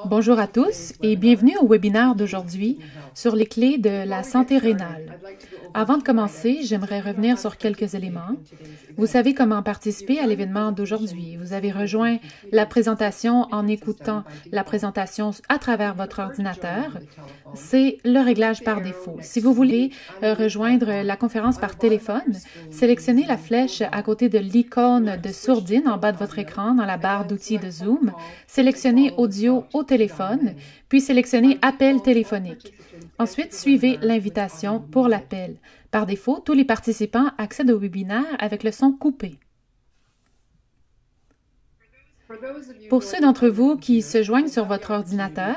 Bonjour à tous et bienvenue au webinaire d'aujourd'hui sur les clés de la santé rénale. Avant de commencer, j'aimerais revenir sur quelques éléments. Vous savez comment participer à l'événement d'aujourd'hui. Vous avez rejoint la présentation en écoutant la présentation à travers votre ordinateur. C'est le réglage par défaut. Si vous voulez rejoindre la conférence par téléphone, sélectionnez la flèche à côté de l'icône de sourdine en bas de votre écran dans la barre d'outils de Zoom. Sélectionnez Audio au téléphone, puis sélectionnez Appel téléphonique. Ensuite, suivez l'invitation pour l'appel. Par défaut, tous les participants accèdent au webinaire avec le son coupé. Pour ceux d'entre vous qui se joignent sur votre ordinateur,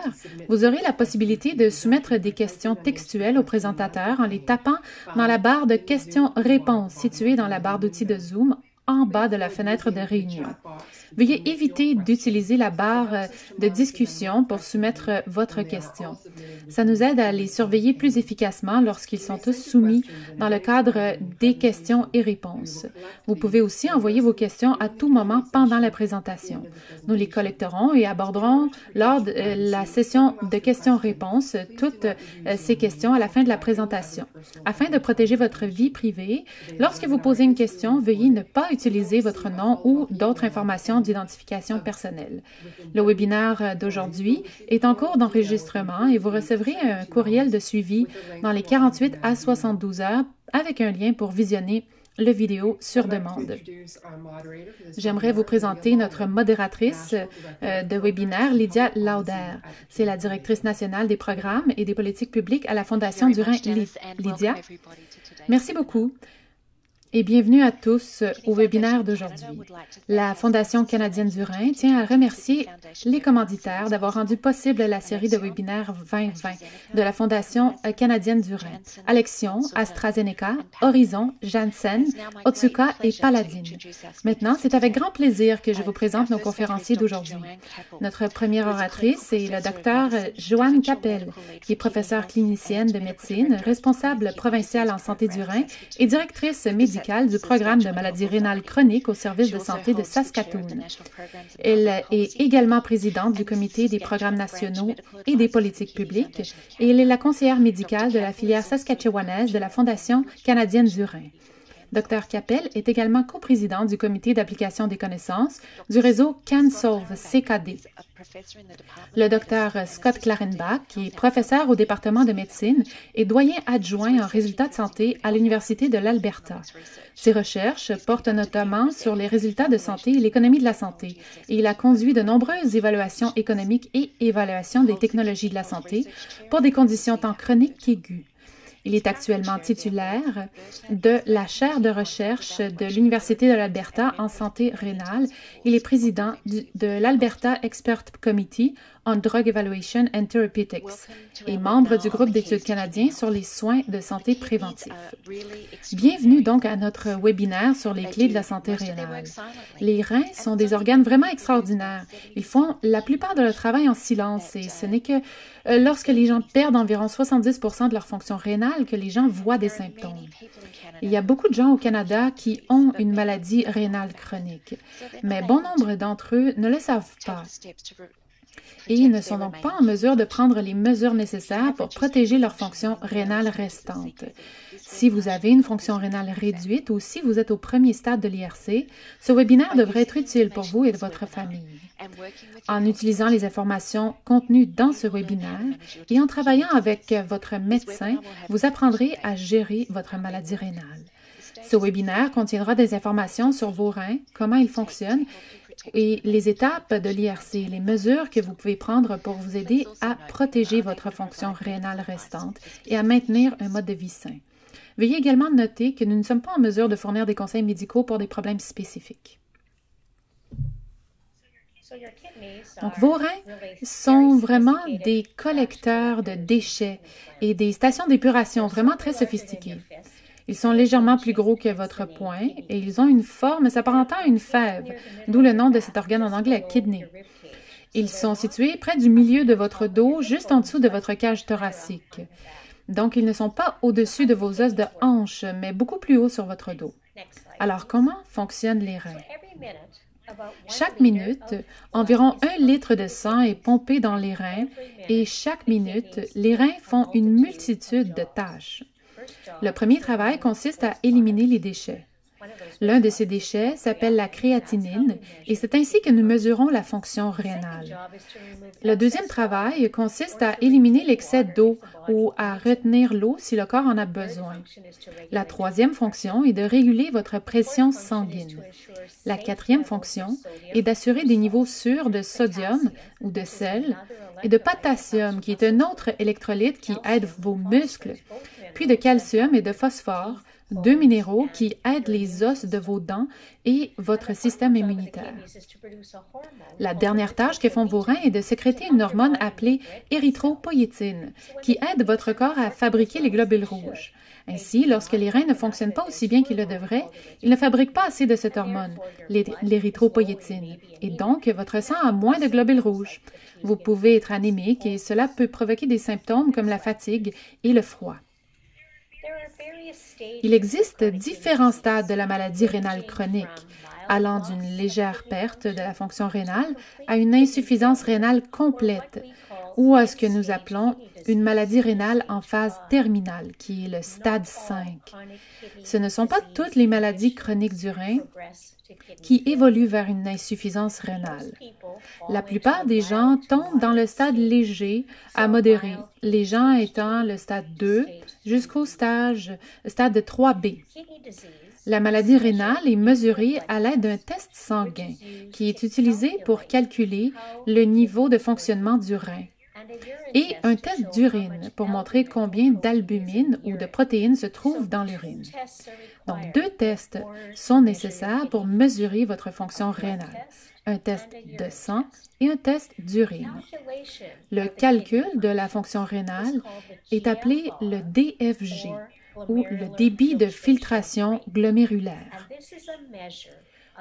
vous aurez la possibilité de soumettre des questions textuelles au présentateur en les tapant dans la barre de questions-réponses située dans la barre d'outils de Zoom en bas de la fenêtre de réunion. Veuillez éviter d'utiliser la barre de discussion pour soumettre votre question. Ça nous aide à les surveiller plus efficacement lorsqu'ils sont tous soumis dans le cadre des questions et réponses. Vous pouvez aussi envoyer vos questions à tout moment pendant la présentation. Nous les collecterons et aborderons lors de la session de questions-réponses toutes ces questions à la fin de la présentation. Afin de protéger votre vie privée, lorsque vous posez une question, veuillez ne pas utiliser votre nom ou d'autres informations d'identification personnelle. Le webinaire d'aujourd'hui est en cours d'enregistrement et vous recevrez un courriel de suivi dans les 48 à 72 heures avec un lien pour visionner le vidéo sur demande. J'aimerais vous présenter notre modératrice de webinaire, Lydia Lauder. C'est la directrice nationale des programmes et des politiques publiques à la Fondation du Rhin. Lydia, merci beaucoup. Et bienvenue à tous au webinaire d'aujourd'hui. La Fondation canadienne du Rhin tient à remercier les commanditaires d'avoir rendu possible la série de webinaires 2020 de la Fondation canadienne du Rhin. Alexion, AstraZeneca, Horizon, Janssen, Otsuka et Paladin. Maintenant, c'est avec grand plaisir que je vous présente nos conférenciers d'aujourd'hui. Notre première oratrice est le Dr Joanne Capel, qui est professeure clinicienne de médecine, responsable provinciale en santé du Rhin et directrice médicale du programme de maladies rénales chroniques au service de santé de Saskatoon. Elle est également présidente du comité des programmes nationaux et des politiques publiques et elle est la conseillère médicale de la filière saskatchewanaise de la Fondation canadienne du Rhin. Dr Capel est également coprésidente du comité d'application des connaissances du réseau CanSolve CKD. Le Dr Scott Clarenbach, qui est professeur au département de médecine et doyen adjoint en résultats de santé à l'Université de l'Alberta. Ses recherches portent notamment sur les résultats de santé et l'économie de la santé, et il a conduit de nombreuses évaluations économiques et évaluations des technologies de la santé pour des conditions tant chroniques qu'aiguës. Il est actuellement titulaire de la chaire de recherche de l'Université de l'Alberta en santé rénale. Il est président de l'Alberta Expert Committee on Drug Evaluation and Therapeutics et membre du groupe d'études canadien sur les soins de santé préventifs. Bienvenue donc à notre webinaire sur les clés de la santé rénale. Les reins sont des organes vraiment extraordinaires. Ils font la plupart de leur travail en silence et ce n'est que lorsque les gens perdent environ 70% de leur fonction rénale que les gens voient des symptômes. Il y a beaucoup de gens au Canada qui ont une maladie rénale chronique, mais bon nombre d'entre eux ne le savent pas. Et ils ne sont donc pas en mesure de prendre les mesures nécessaires pour protéger leur fonction rénale restante. Si vous avez une fonction rénale réduite ou si vous êtes au premier stade de l'IRC, ce webinaire devrait être utile pour vous et votre famille. En utilisant les informations contenues dans ce webinaire et en travaillant avec votre médecin, vous apprendrez à gérer votre maladie rénale. Ce webinaire contiendra des informations sur vos reins, comment ils fonctionnent, et les étapes de l'IRC, les mesures que vous pouvez prendre pour vous aider à protéger votre fonction rénale restante et à maintenir un mode de vie sain. Veuillez également noter que nous ne sommes pas en mesure de fournir des conseils médicaux pour des problèmes spécifiques. Donc, vos reins sont vraiment des collecteurs de déchets et des stations d'épuration vraiment très sophistiquées. Ils sont légèrement plus gros que votre poing et ils ont une forme s'apparentant à une fève, d'où le nom de cet organe en anglais, kidney. Ils sont situés près du milieu de votre dos, juste en dessous de votre cage thoracique. Donc, ils ne sont pas au-dessus de vos os de hanche, mais beaucoup plus haut sur votre dos. Alors, comment fonctionnent les reins? Chaque minute, environ 1 litre de sang est pompé dans les reins et chaque minute, les reins font une multitude de tâches. Le premier travail consiste à éliminer les déchets. L'un de ces déchets s'appelle la créatinine et c'est ainsi que nous mesurons la fonction rénale. Le deuxième travail consiste à éliminer l'excès d'eau ou à retenir l'eau si le corps en a besoin. La troisième fonction est de réguler votre pression sanguine. La quatrième fonction est d'assurer des niveaux sûrs de sodium ou de sel et de potassium qui est un autre électrolyte qui aide vos muscles, puis de calcium et de phosphore, 2 minéraux qui aident les os de vos dents et votre système immunitaire. La dernière tâche que font vos reins est de sécréter une hormone appelée érythropoïétine, qui aide votre corps à fabriquer les globules rouges. Ainsi, lorsque les reins ne fonctionnent pas aussi bien qu'ils le devraient, ils ne fabriquent pas assez de cette hormone, l'érythropoïétine, et donc votre sang a moins de globules rouges. Vous pouvez être anémique et cela peut provoquer des symptômes comme la fatigue et le froid. Il existe différents stades de la maladie rénale chronique, allant d'une légère perte de la fonction rénale à une insuffisance rénale complète, ou à ce que nous appelons une maladie rénale en phase terminale, qui est le stade 5. Ce ne sont pas toutes les maladies chroniques du rein qui évoluent vers une insuffisance rénale. La plupart des gens tombent dans le stade léger à modéré, les gens étant le stade 2 jusqu'au stade 3B. La maladie rénale est mesurée à l'aide d'un test sanguin qui est utilisé pour calculer le niveau de fonctionnement du rein et un test d'urine pour montrer combien d'albumine ou de protéines se trouvent dans l'urine. Donc, 2 tests sont nécessaires pour mesurer votre fonction rénale, un test de sang et un test d'urine. Le calcul de la fonction rénale est appelé le DFG, ou le débit de filtration glomérulaire.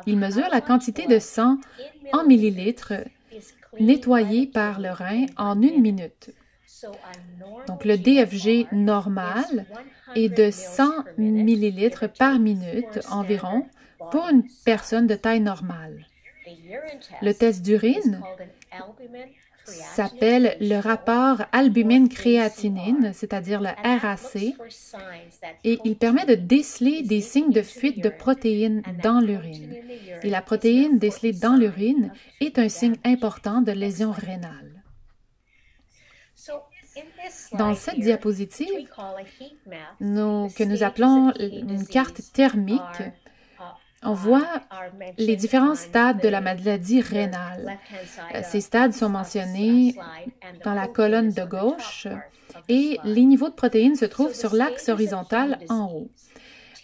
Il mesure la quantité de sang en millilitres nettoyé par le rein en 1 minute. Donc, le DFG normal est de 100 ml par minute environ pour une personne de taille normale. Le test d'urine s'appelle le rapport albumine-créatinine, c'est-à-dire le RAC, et il permet de déceler des signes de fuite de protéines dans l'urine. Et la protéine décelée dans l'urine est un signe important de lésion rénale. Dans cette diapositive, que nous appelons une carte thermique, on voit les différents stades de la maladie rénale. Ces stades sont mentionnés dans la colonne de gauche et les niveaux de protéines se trouvent sur l'axe horizontal en haut.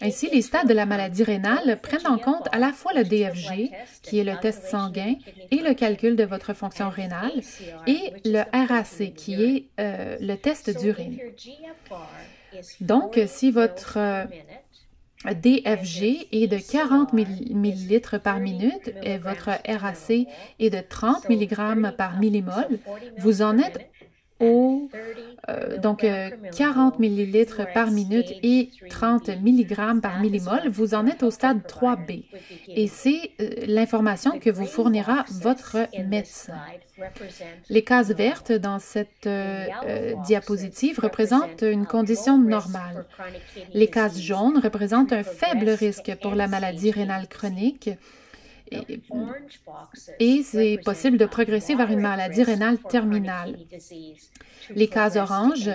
Ainsi, les stades de la maladie rénale prennent en compte à la fois le DFG, qui est le test sanguin, et le calcul de votre fonction rénale, et le RAC, qui est le test d'urine. Donc, si votre DFG est de 40 ml par minute et votre RAC est de 30 mg par millimol, vous en êtes au 40 ml par minute et 30 mg par millimol, vous en êtes au stade 3B. Et c'est l'information que vous fournira votre médecin. Les cases vertes dans cette diapositive représentent une condition normale. Les cases jaunes représentent un faible risque pour la maladie rénale chronique et c'est possible de progresser vers une maladie rénale terminale. Les cases oranges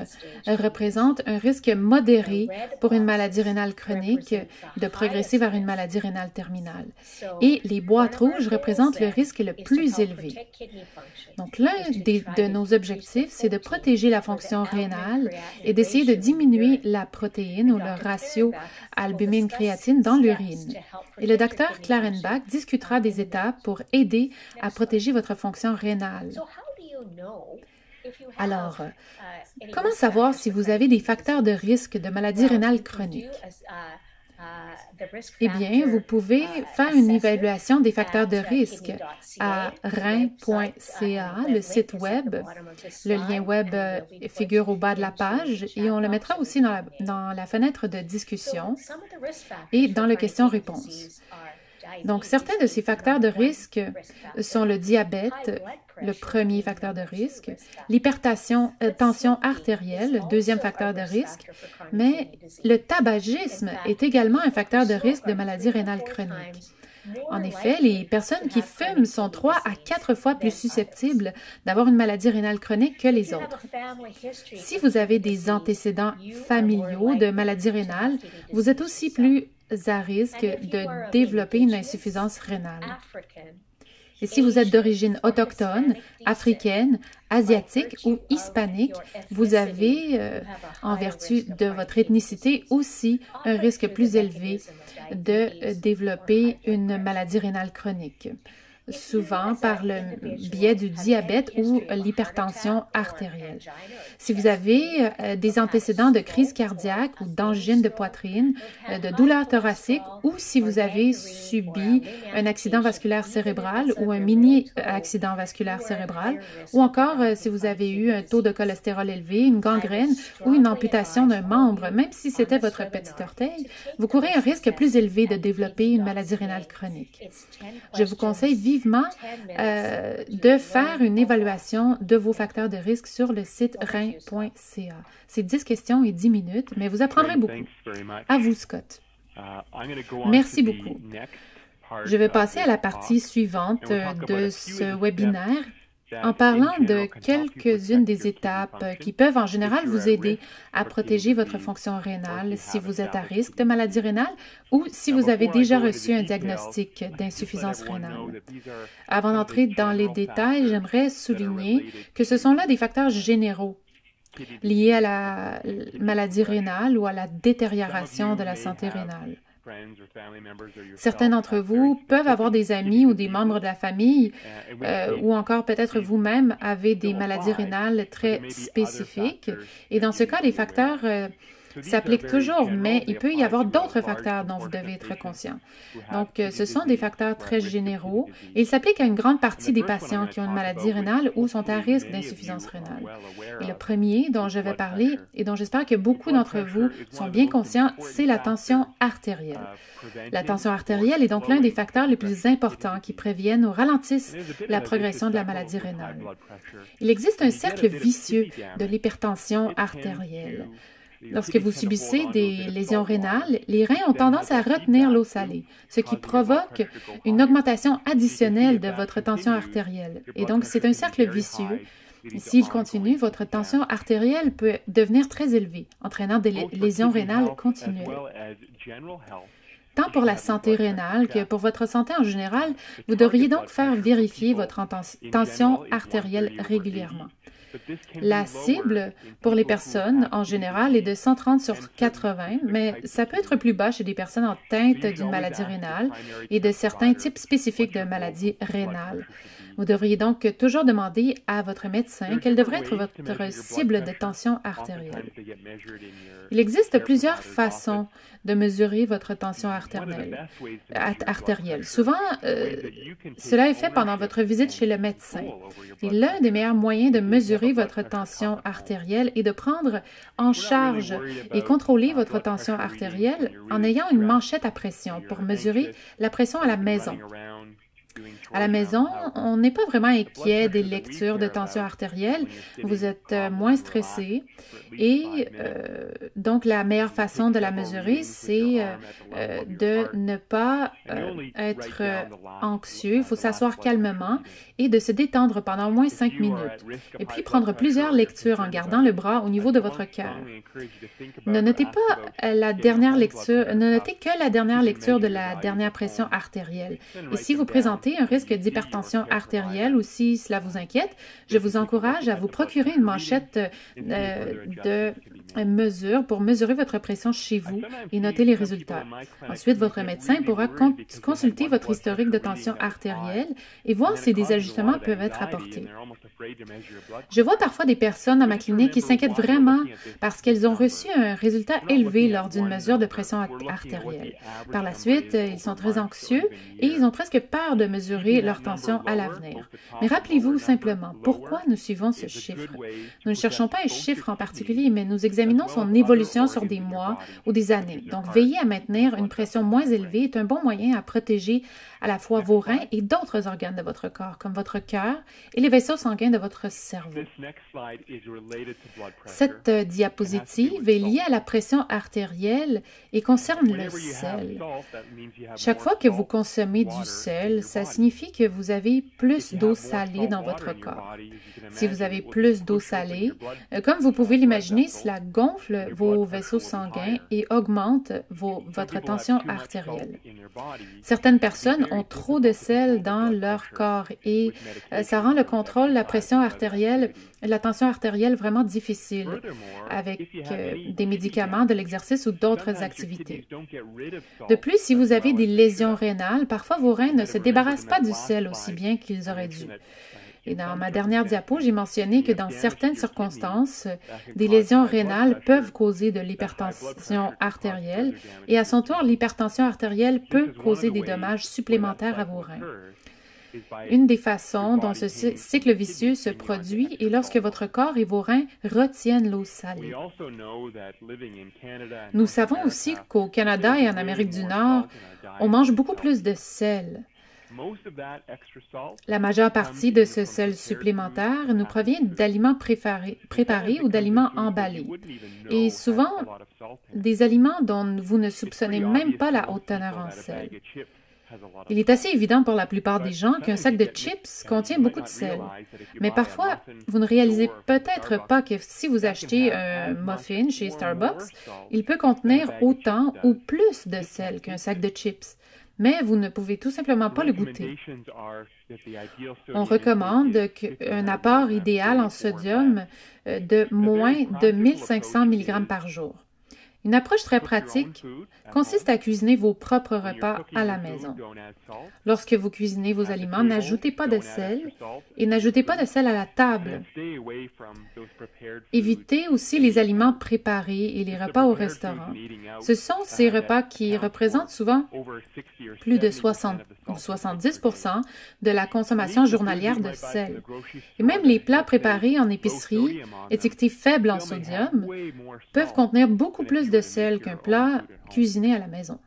représentent un risque modéré pour une maladie rénale chronique de progresser vers une maladie rénale terminale. Et les boîtes rouges représentent le risque le plus élevé. Donc, l'un de nos objectifs, c'est de protéger la fonction rénale et d'essayer de diminuer la protéine ou le ratio albumine-créatine dans l'urine. Et le docteur Clarenbach discutera des étapes pour aider à protéger votre fonction rénale. Alors, comment savoir si vous avez des facteurs de risque de maladie rénale chronique? Eh bien, vous pouvez faire une évaluation des facteurs de risque à rein.ca, le site web. Le lien web figure au bas de la page et on le mettra aussi dans la fenêtre de discussion et dans le question-réponse. Donc, certains de ces facteurs de risque sont le diabète, le premier facteur de risque, l'hypertension tension artérielle, le deuxième facteur de risque, mais le tabagisme est également un facteur de risque de maladie rénale chronique. En effet, les personnes qui fument sont 3 à 4 fois plus susceptibles d'avoir une maladie rénale chronique que les autres. Si vous avez des antécédents familiaux de maladie rénale, vous êtes aussi plus à risque de développer une insuffisance rénale. Et si vous êtes d'origine autochtone, africaine, asiatique ou hispanique, vous avez, en vertu de votre ethnicité, aussi un risque plus élevé de développer une maladie rénale chronique, souvent par le biais du diabète ou l'hypertension artérielle. Si vous avez des antécédents de crise cardiaque ou d'angine de poitrine, de douleurs thoraciques, ou si vous avez subi un accident vasculaire cérébral ou un mini-accident vasculaire cérébral, ou encore si vous avez eu un taux de cholestérol élevé, une gangrène ou une amputation d'un membre, même si c'était votre petit orteil, vous courez un risque plus élevé de développer une maladie rénale chronique. Je vous conseille vivement de faire une évaluation de vos facteurs de risque sur le site rein.ca. C'est 10 questions et 10 minutes, mais vous apprendrez beaucoup. À vous, Scott. Merci beaucoup. Je vais passer à la partie suivante de ce webinaire en parlant de quelques-unes des étapes qui peuvent en général vous aider à protéger votre fonction rénale si vous êtes à risque de maladie rénale ou si vous avez déjà reçu un diagnostic d'insuffisance rénale. Avant d'entrer dans les détails, j'aimerais souligner que ce sont là des facteurs généraux liés à la maladie rénale ou à la détérioration de la santé rénale. Certains d'entre vous peuvent avoir des amis ou des membres de la famille ou encore peut-être vous-même avez des maladies rénales très spécifiques. Et dans ce cas, les facteurs s'appliquent toujours, mais il peut y avoir d'autres facteurs dont vous devez être conscient. Donc, ce sont des facteurs très généraux et ils s'appliquent à une grande partie des patients qui ont une maladie rénale ou sont à risque d'insuffisance rénale. Et le premier dont je vais parler et dont j'espère que beaucoup d'entre vous sont bien conscients, c'est la tension artérielle. La tension artérielle est donc l'un des facteurs les plus importants qui préviennent ou ralentissent la progression de la maladie rénale. Il existe un cercle vicieux de l'hypertension artérielle. Lorsque vous subissez des lésions rénales, les reins ont tendance à retenir l'eau salée, ce qui provoque une augmentation additionnelle de votre tension artérielle. Et donc, c'est un cercle vicieux. S'il continue, votre tension artérielle peut devenir très élevée, entraînant des lésions rénales continuelles. Tant pour la santé rénale que pour votre santé en général, vous devriez donc faire vérifier votre tension artérielle régulièrement. La cible pour les personnes, en général, est de 130 sur 80, mais ça peut être plus bas chez des personnes atteintes d'une maladie rénale et de certains types spécifiques de maladies rénales. Vous devriez donc toujours demander à votre médecin quelle devrait être votre cible de tension artérielle. Il existe plusieurs façons de mesurer votre tension artérielle. Souvent, cela est fait pendant votre visite chez le médecin. Et l'un des meilleurs moyens de mesurer votre tension artérielle est de prendre en charge et contrôler votre tension artérielle en ayant une manchette à pression pour mesurer la pression à la maison. À la maison, on n'est pas vraiment inquiet des lectures de tension artérielle. Vous êtes moins stressé et donc la meilleure façon de la mesurer, c'est de ne pas être anxieux. Il faut s'asseoir calmement et de se détendre pendant au moins 5 minutes. Et puis prendre plusieurs lectures en gardant le bras au niveau de votre cœur. Ne notez pas la dernière lecture, ne notez que la dernière lecture de la dernière pression artérielle. Et si vous présentez un risque d'hypertension artérielle ou si cela vous inquiète, je vous encourage à vous procurer une manchette de mesure pour mesurer votre pression chez vous et noter les résultats. Ensuite, votre médecin pourra consulter votre historique de tension artérielle et voir si des ajustements peuvent être apportés. Je vois parfois des personnes dans ma clinique qui s'inquiètent vraiment parce qu'elles ont reçu un résultat élevé lors d'une mesure de pression artérielle. Par la suite, ils sont très anxieux et ils ont presque peur de mesurer leur tension à l'avenir. Mais rappelez-vous simplement pourquoi nous suivons ce chiffre. Nous ne cherchons pas un chiffre en particulier, mais nous examinons examinons son évolution sur des mois ou des années. Donc, veiller à maintenir une pression moins élevée est un bon moyen à protéger à la fois vos reins et d'autres organes de votre corps, comme votre cœur et les vaisseaux sanguins de votre cerveau. Cette diapositive est liée à la pression artérielle et concerne le sel. Chaque fois que vous consommez du sel, ça signifie que vous avez plus d'eau salée dans votre corps. Si vous avez plus d'eau salée, comme vous pouvez l'imaginer, cela gonfle vos vaisseaux sanguins et augmente votre tension artérielle. Certaines personnes ont trop de sel dans leur corps et ça rend le contrôle de la pression artérielle, la tension artérielle vraiment difficile avec des médicaments, de l'exercice ou d'autres activités. De plus, si vous avez des lésions rénales, parfois vos reins ne se débarrassent pas du sel aussi bien qu'ils auraient dû. Et dans ma dernière diapo, j'ai mentionné que dans certaines circonstances, des lésions rénales peuvent causer de l'hypertension artérielle et à son tour, l'hypertension artérielle peut causer des dommages supplémentaires à vos reins. Une des façons dont ce cycle vicieux se produit est lorsque votre corps et vos reins retiennent l'eau salée. Nous savons aussi qu'au Canada et en Amérique du Nord, on mange beaucoup plus de sel. La majeure partie de ce sel supplémentaire nous provient d'aliments préparés ou d'aliments emballés, et souvent des aliments dont vous ne soupçonnez même pas la haute teneur en sel. Il est assez évident pour la plupart des gens qu'un sac de chips contient beaucoup de sel. Mais parfois, vous ne réalisez peut-être pas que si vous achetez un muffin chez Starbucks, il peut contenir autant ou plus de sel qu'un sac de chips. Mais vous ne pouvez tout simplement pas le goûter. On recommande un apport idéal en sodium de moins de 1500 mg par jour. Une approche très pratique consiste à cuisiner vos propres repas à la maison. Lorsque vous cuisinez vos aliments, n'ajoutez pas de sel et n'ajoutez pas de sel à la table. Évitez aussi les aliments préparés et les repas au restaurant. Ce sont ces repas qui représentent souvent plus de 60 ou 70% de la consommation journalière de sel. Et même les plats préparés en épicerie, étiquetés faibles en sodium, peuvent contenir beaucoup plus de sel qu'un plat cuisiné à la maison.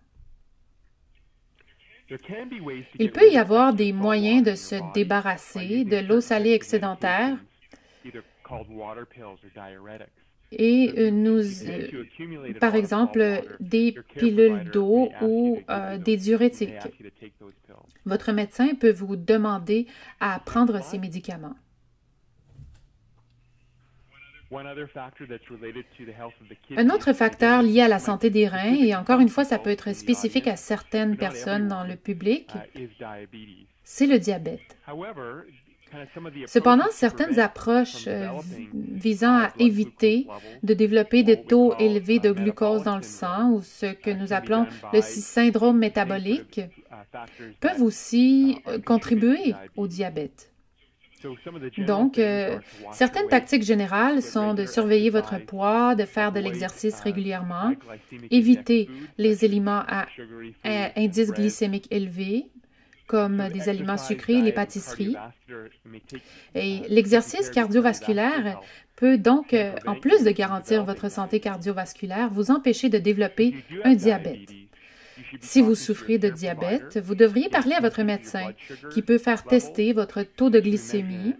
Il peut y avoir des moyens de se débarrasser de l'eau salée excédentaire et par exemple, des pilules d'eau ou des diurétiques. Votre médecin peut vous demander à prendre ces médicaments. Un autre facteur lié à la santé des reins, et encore une fois, ça peut être spécifique à certaines personnes dans le public, c'est le diabète. Cependant, certaines approches visant à éviter de développer des taux élevés de glucose dans le sang, ou ce que nous appelons le syndrome métabolique, peuvent aussi contribuer au diabète. Donc, certaines tactiques générales sont de surveiller votre poids, de faire de l'exercice régulièrement, éviter les aliments à indice glycémique élevé, comme des aliments sucrés, les pâtisseries. Et l'exercice cardiovasculaire peut donc, en plus de garantir votre santé cardiovasculaire, vous empêcher de développer un diabète. Si vous souffrez de diabète, vous devriez parler à votre médecin qui peut faire tester votre taux de glycémie,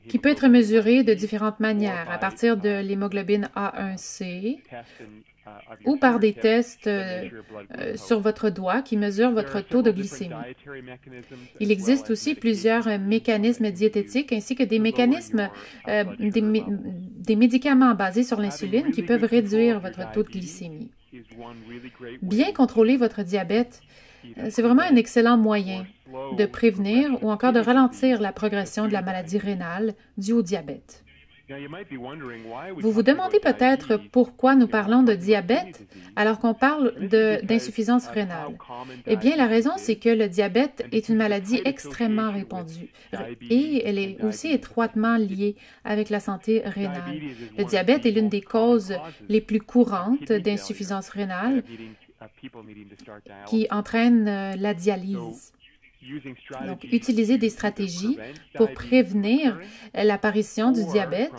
qui peut être mesuré de différentes manières, à partir de l'hémoglobine A1C ou par des tests sur votre doigt qui mesurent votre taux de glycémie. Il existe aussi plusieurs mécanismes diététiques ainsi que des mécanismes, des médicaments basés sur l'insuline qui peuvent réduire votre taux de glycémie. Bien contrôler votre diabète, c'est vraiment un excellent moyen de prévenir ou encore de ralentir la progression de la maladie rénale due au diabète. Vous vous demandez peut-être pourquoi nous parlons de diabète alors qu'on parle d'insuffisance rénale. Eh bien, la raison, c'est que le diabète est une maladie extrêmement répandue et elle est aussi étroitement liée avec la santé rénale. Le diabète est l'une des causes les plus courantes d'insuffisance rénale qui entraîne la dialyse. Donc, utiliser des stratégies pour prévenir l'apparition du diabète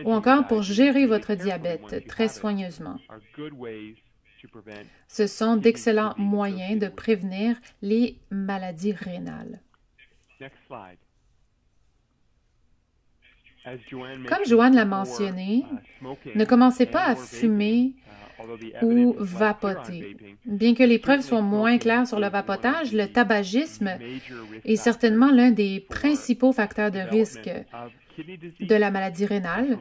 ou encore pour gérer votre diabète très soigneusement. Ce sont d'excellents moyens de prévenir les maladies rénales. Comme Joanne l'a mentionné, ne commencez pas à fumer ou vapoter. Bien que les preuves soient moins claires sur le vapotage, le tabagisme est certainement l'un des principaux facteurs de risque de la maladie rénale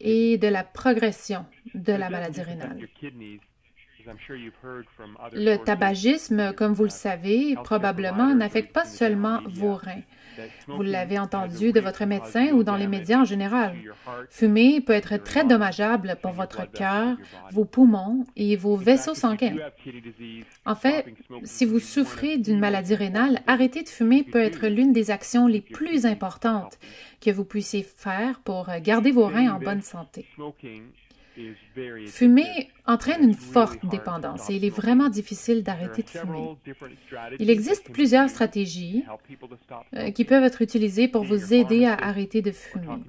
et de la progression de la maladie rénale. Le tabagisme, comme vous le savez, probablement n'affecte pas seulement vos reins. Vous l'avez entendu de votre médecin ou dans les médias en général. Fumer peut être très dommageable pour votre cœur, vos poumons et vos vaisseaux sanguins. En fait, si vous souffrez d'une maladie rénale, arrêter de fumer peut être l'une des actions les plus importantes que vous puissiez faire pour garder vos reins en bonne santé. Fumer entraîne une forte dépendance et il est vraiment difficile d'arrêter de fumer. Il existe plusieurs stratégies qui peuvent être utilisées pour vous aider à arrêter de fumer.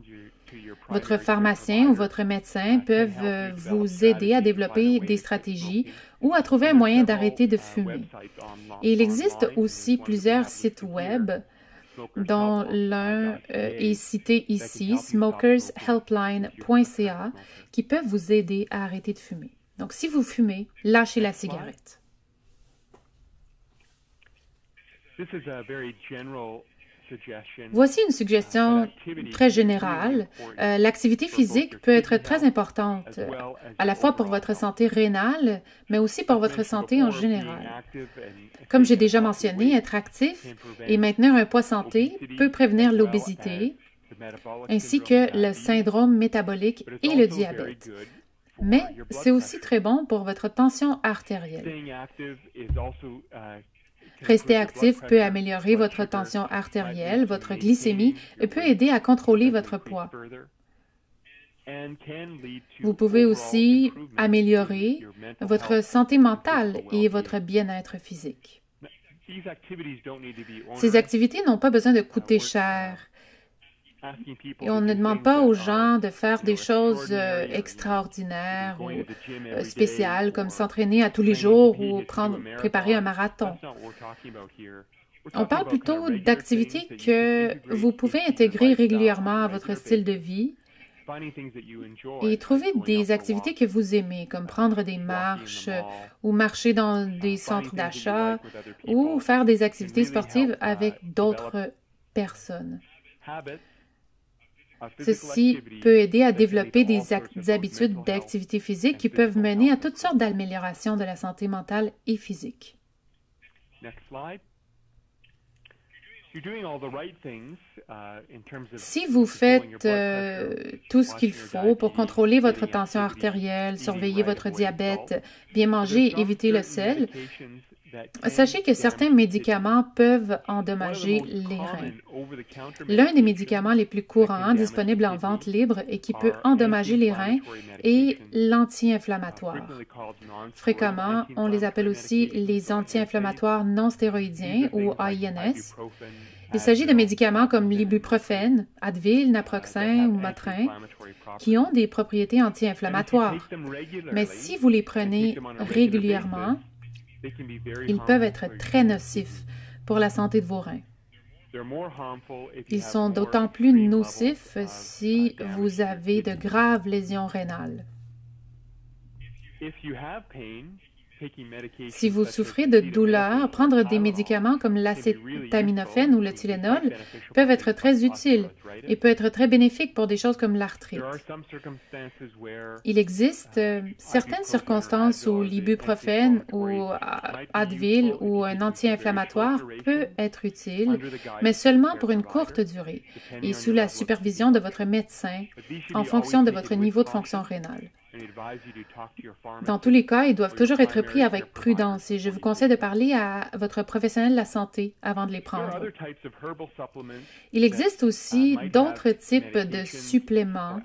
Votre pharmacien ou votre médecin peuvent vous aider à développer des stratégies ou à trouver un moyen d'arrêter de fumer. Et il existe aussi plusieurs sites web dont l'un est cité ici, smokershelpline.ca, qui peuvent vous aider à arrêter de fumer. Donc, si vous fumez, lâchez la cigarette. Voici une suggestion très générale. L'activité physique peut être très importante, à la fois pour votre santé rénale, mais aussi pour votre santé en général. Comme j'ai déjà mentionné, être actif et maintenir un poids santé peut prévenir l'obésité, ainsi que le syndrome métabolique et le diabète. Mais c'est aussi très bon pour votre tension artérielle. Rester actif peut améliorer votre tension artérielle, votre glycémie et peut aider à contrôler votre poids. Vous pouvez aussi améliorer votre santé mentale et votre bien-être physique. Ces activités n'ont pas besoin de coûter cher. Et on ne demande pas aux gens de faire des choses extraordinaires ou spéciales, comme s'entraîner à tous les jours ou préparer un marathon. On parle plutôt d'activités que vous pouvez intégrer régulièrement à votre style de vie et trouver des activités que vous aimez, comme prendre des marches ou marcher dans des centres d'achat ou faire des activités sportives avec d'autres personnes. Ceci peut aider à développer des habitudes d'activité physique qui peuvent mener à toutes sortes d'améliorations de la santé mentale et physique. Si vous faites tout ce qu'il faut pour contrôler votre tension artérielle, surveiller votre diabète, bien manger et éviter le sel, sachez que certains médicaments peuvent endommager les reins. L'un des médicaments les plus courants disponibles en vente libre et qui peut endommager les reins est l'anti-inflammatoire. Fréquemment, on les appelle aussi les anti-inflammatoires non stéroïdiens ou INS. Il s'agit de médicaments comme l'ibuprofène, Advil, naproxen ou Motrin, qui ont des propriétés anti-inflammatoires. Mais si vous les prenez régulièrement, ils peuvent être très nocifs pour la santé de vos reins. Ils sont d'autant plus nocifs si vous avez de graves lésions rénales. Si vous souffrez de douleurs, prendre des médicaments comme l'acétaminophène ou le Tylenol peuvent être très utiles et peut être très bénéfiques pour des choses comme l'arthrite. Il existe certaines circonstances où l'ibuprofène ou Advil ou un anti-inflammatoire peut être utile, mais seulement pour une courte durée et sous la supervision de votre médecin en fonction de votre niveau de fonction rénale. Dans tous les cas, ils doivent toujours être pris avec prudence et je vous conseille de parler à votre professionnel de la santé avant de les prendre. Il existe aussi d'autres types de suppléments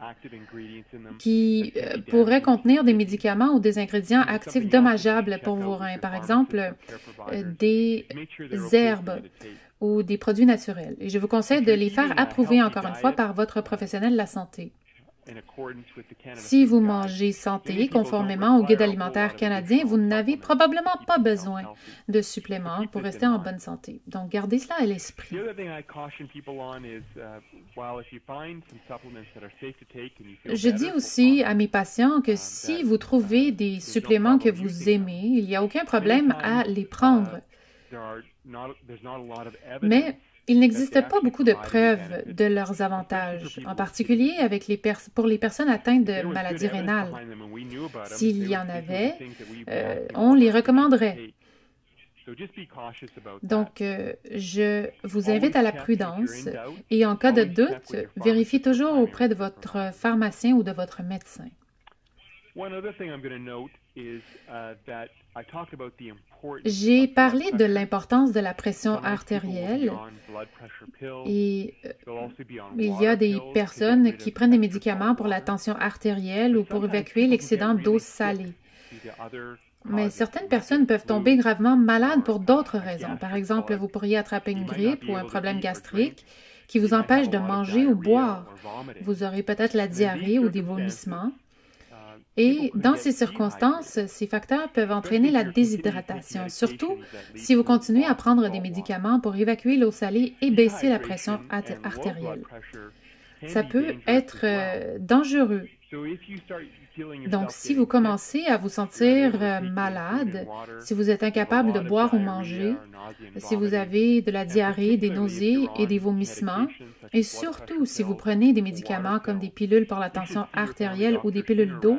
qui pourraient contenir des médicaments ou des ingrédients actifs dommageables pour vos reins, par exemple des herbes ou des produits naturels. Et je vous conseille de les faire approuver encore une fois par votre professionnel de la santé. Si vous mangez santé, conformément au Guide alimentaire canadien, vous n'avez probablement pas besoin de suppléments pour rester en bonne santé. Donc, gardez cela à l'esprit. Je dis aussi à mes patients que si vous trouvez des suppléments que vous aimez, il n'y a aucun problème à les prendre. Mais il n'existe pas beaucoup de preuves de leurs avantages, en particulier pour les personnes atteintes de maladies rénales. S'il y en avait, on les recommanderait. Donc, je vous invite à la prudence et en cas de doute, vérifiez toujours auprès de votre pharmacien ou de votre médecin. J'ai parlé de l'importance de la pression artérielle et il y a des personnes qui prennent des médicaments pour la tension artérielle ou pour évacuer l'excédent d'eau salée. Mais certaines personnes peuvent tomber gravement malades pour d'autres raisons. Par exemple, vous pourriez attraper une grippe ou un problème gastrique qui vous empêche de manger ou boire. Vous aurez peut-être la diarrhée ou des vomissements. Et dans ces circonstances, ces facteurs peuvent entraîner la déshydratation, surtout si vous continuez à prendre des médicaments pour évacuer l'eau salée et baisser la pression artérielle. Ça peut être dangereux. Donc, si vous commencez à vous sentir malade, si vous êtes incapable de boire ou manger, si vous avez de la diarrhée, des nausées et des vomissements, et surtout si vous prenez des médicaments comme des pilules pour la tension artérielle ou des pilules d'eau,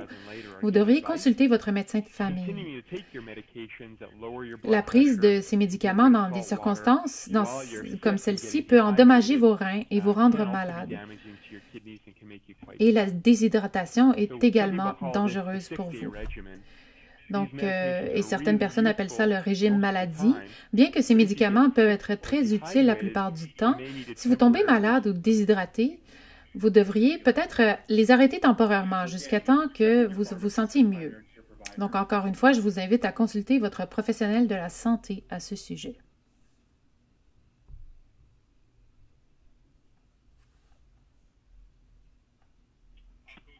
vous devriez consulter votre médecin de famille. La prise de ces médicaments dans des circonstances comme celle-ci peut endommager vos reins et vous rendre malade. Et la déshydratation est également dangereuse pour vous. Donc, et certaines personnes appellent ça le régime maladie. Bien que ces médicaments peuvent être très utiles la plupart du temps, si vous tombez malade ou déshydraté, vous devriez peut-être les arrêter temporairement jusqu'à temps que vous vous sentiez mieux. Donc, encore une fois, je vous invite à consulter votre professionnel de la santé à ce sujet.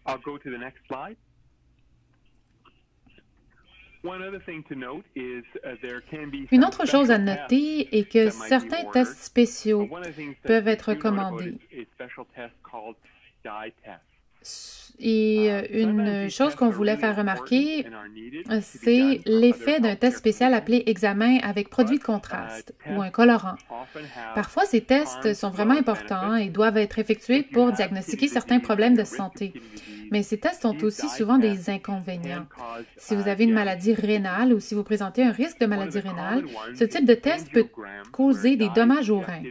I'll go to the next slide. Une autre chose à noter est que certains tests spéciaux peuvent être recommandés. Et une chose qu'on voulait faire remarquer, c'est l'effet d'un test spécial appelé examen avec produit de contraste ou un colorant. Parfois, ces tests sont vraiment importants et doivent être effectués pour diagnostiquer certains problèmes de santé. Mais ces tests ont aussi souvent des inconvénients. Si vous avez une maladie rénale ou si vous présentez un risque de maladie rénale, ce type de test peut causer des dommages aux reins.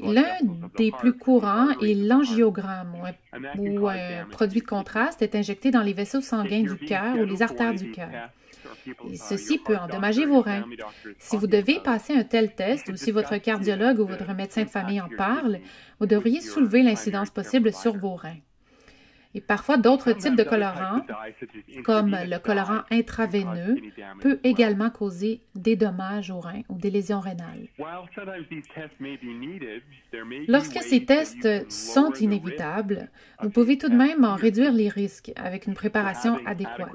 L'un des plus courants est l'angiogramme où un produit de contraste est injecté dans les vaisseaux sanguins du cœur ou les artères du cœur. Et ceci peut endommager vos reins. Si vous devez passer un tel test ou si votre cardiologue ou votre médecin de famille en parle, vous devriez soulever l'incidence possible sur vos reins. Et parfois, d'autres types de colorants, comme le colorant intraveineux, peut également causer des dommages aux reins ou des lésions rénales. Lorsque ces tests sont inévitables, vous pouvez tout de même en réduire les risques avec une préparation adéquate.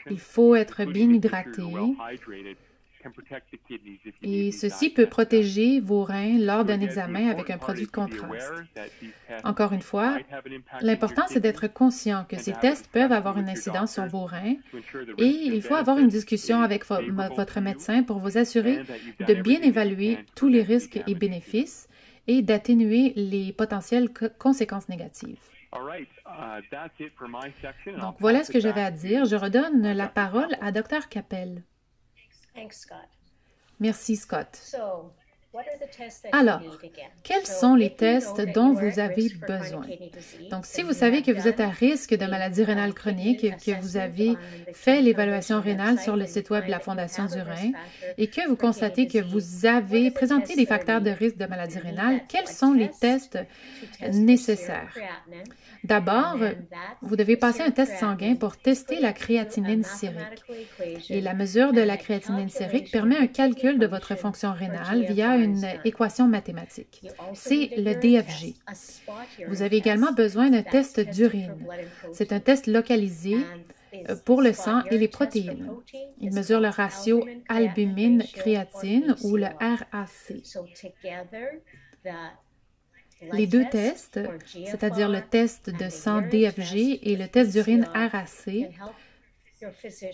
Il faut être bien hydraté. Et ceci peut protéger vos reins lors d'un examen avec un produit de contraste. Encore une fois, l'important c'est d'être conscient que ces tests peuvent avoir une incidence sur vos reins et il faut avoir une discussion avec votre médecin pour vous assurer de bien évaluer tous les risques et bénéfices et d'atténuer les potentielles conséquences négatives. Donc voilà ce que j'avais à dire. Je redonne la parole à Dr. Capel. Merci, Scott. Alors, quels sont les tests dont vous avez besoin? Donc, si vous savez que vous êtes à risque de maladie rénale chronique, que vous avez fait l'évaluation rénale sur le site web de la Fondation du Rhin et que vous constatez que vous avez présenté des facteurs de risque de maladie rénale, quels sont les tests nécessaires? D'abord, vous devez passer un test sanguin pour tester la créatinine sérique. Et la mesure de la créatinine sérique permet un calcul de votre fonction rénale via une équation mathématique. C'est le DFG. Vous avez également besoin d'un test d'urine. C'est un test localisé pour le sang et les protéines. Il mesure le ratio albumine-créatine ou le RAC. Les deux tests, c'est-à-dire le test de sang DFG et le test d'urine RAC,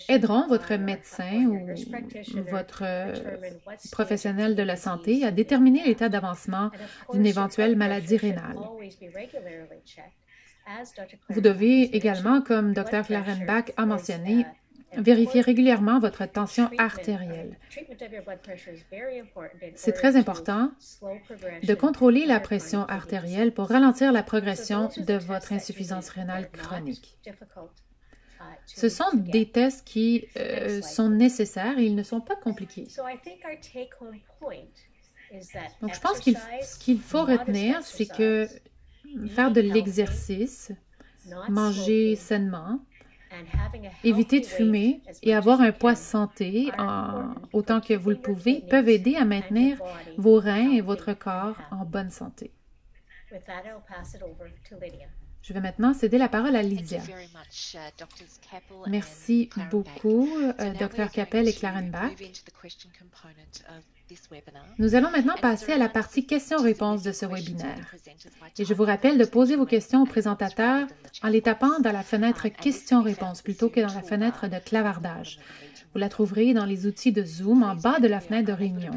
aideront votre médecin ou votre professionnel de la santé à déterminer l'état d'avancement d'une éventuelle maladie rénale. Vous devez également, comme Dr. Klarenbach a mentionné, vérifier régulièrement votre tension artérielle. C'est très important de contrôler la pression artérielle pour ralentir la progression de votre insuffisance rénale chronique. Ce sont des tests qui sont nécessaires et ils ne sont pas compliqués. Donc, je pense ce qu'il faut retenir, c'est que faire de l'exercice, manger sainement, éviter de fumer et avoir un poids santé autant que vous le pouvez peuvent aider à maintenir vos reins et votre corps en bonne santé. Je vais maintenant céder la parole à Lydia. Merci beaucoup, Dr. Capel et Klarenbach. Nous allons maintenant passer à la partie questions-réponses de ce webinaire. Et je vous rappelle de poser vos questions au présentateur en les tapant dans la fenêtre questions-réponses plutôt que dans la fenêtre de clavardage. Vous la trouverez dans les outils de Zoom en bas de la fenêtre de réunion.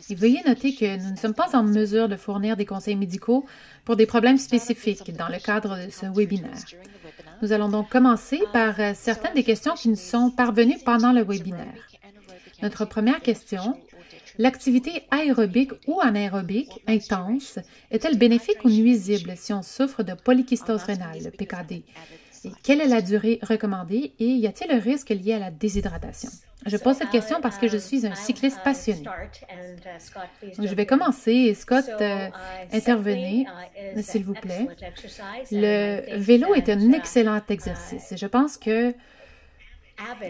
Et veuillez noter que nous ne sommes pas en mesure de fournir des conseils médicaux pour des problèmes spécifiques dans le cadre de ce webinaire. Nous allons donc commencer par certaines des questions qui nous sont parvenues pendant le webinaire. Notre première question, l'activité aérobique ou anaérobique intense est-elle bénéfique ou nuisible si on souffre de polykystose rénale, le PKD? Et quelle est la durée recommandée et y a-t-il un risque lié à la déshydratation? Je pose cette question parce que je suis un cycliste passionné. Donc, je vais commencer et Scott, intervenez, s'il vous plaît. Le vélo est un excellent exercice et je pense que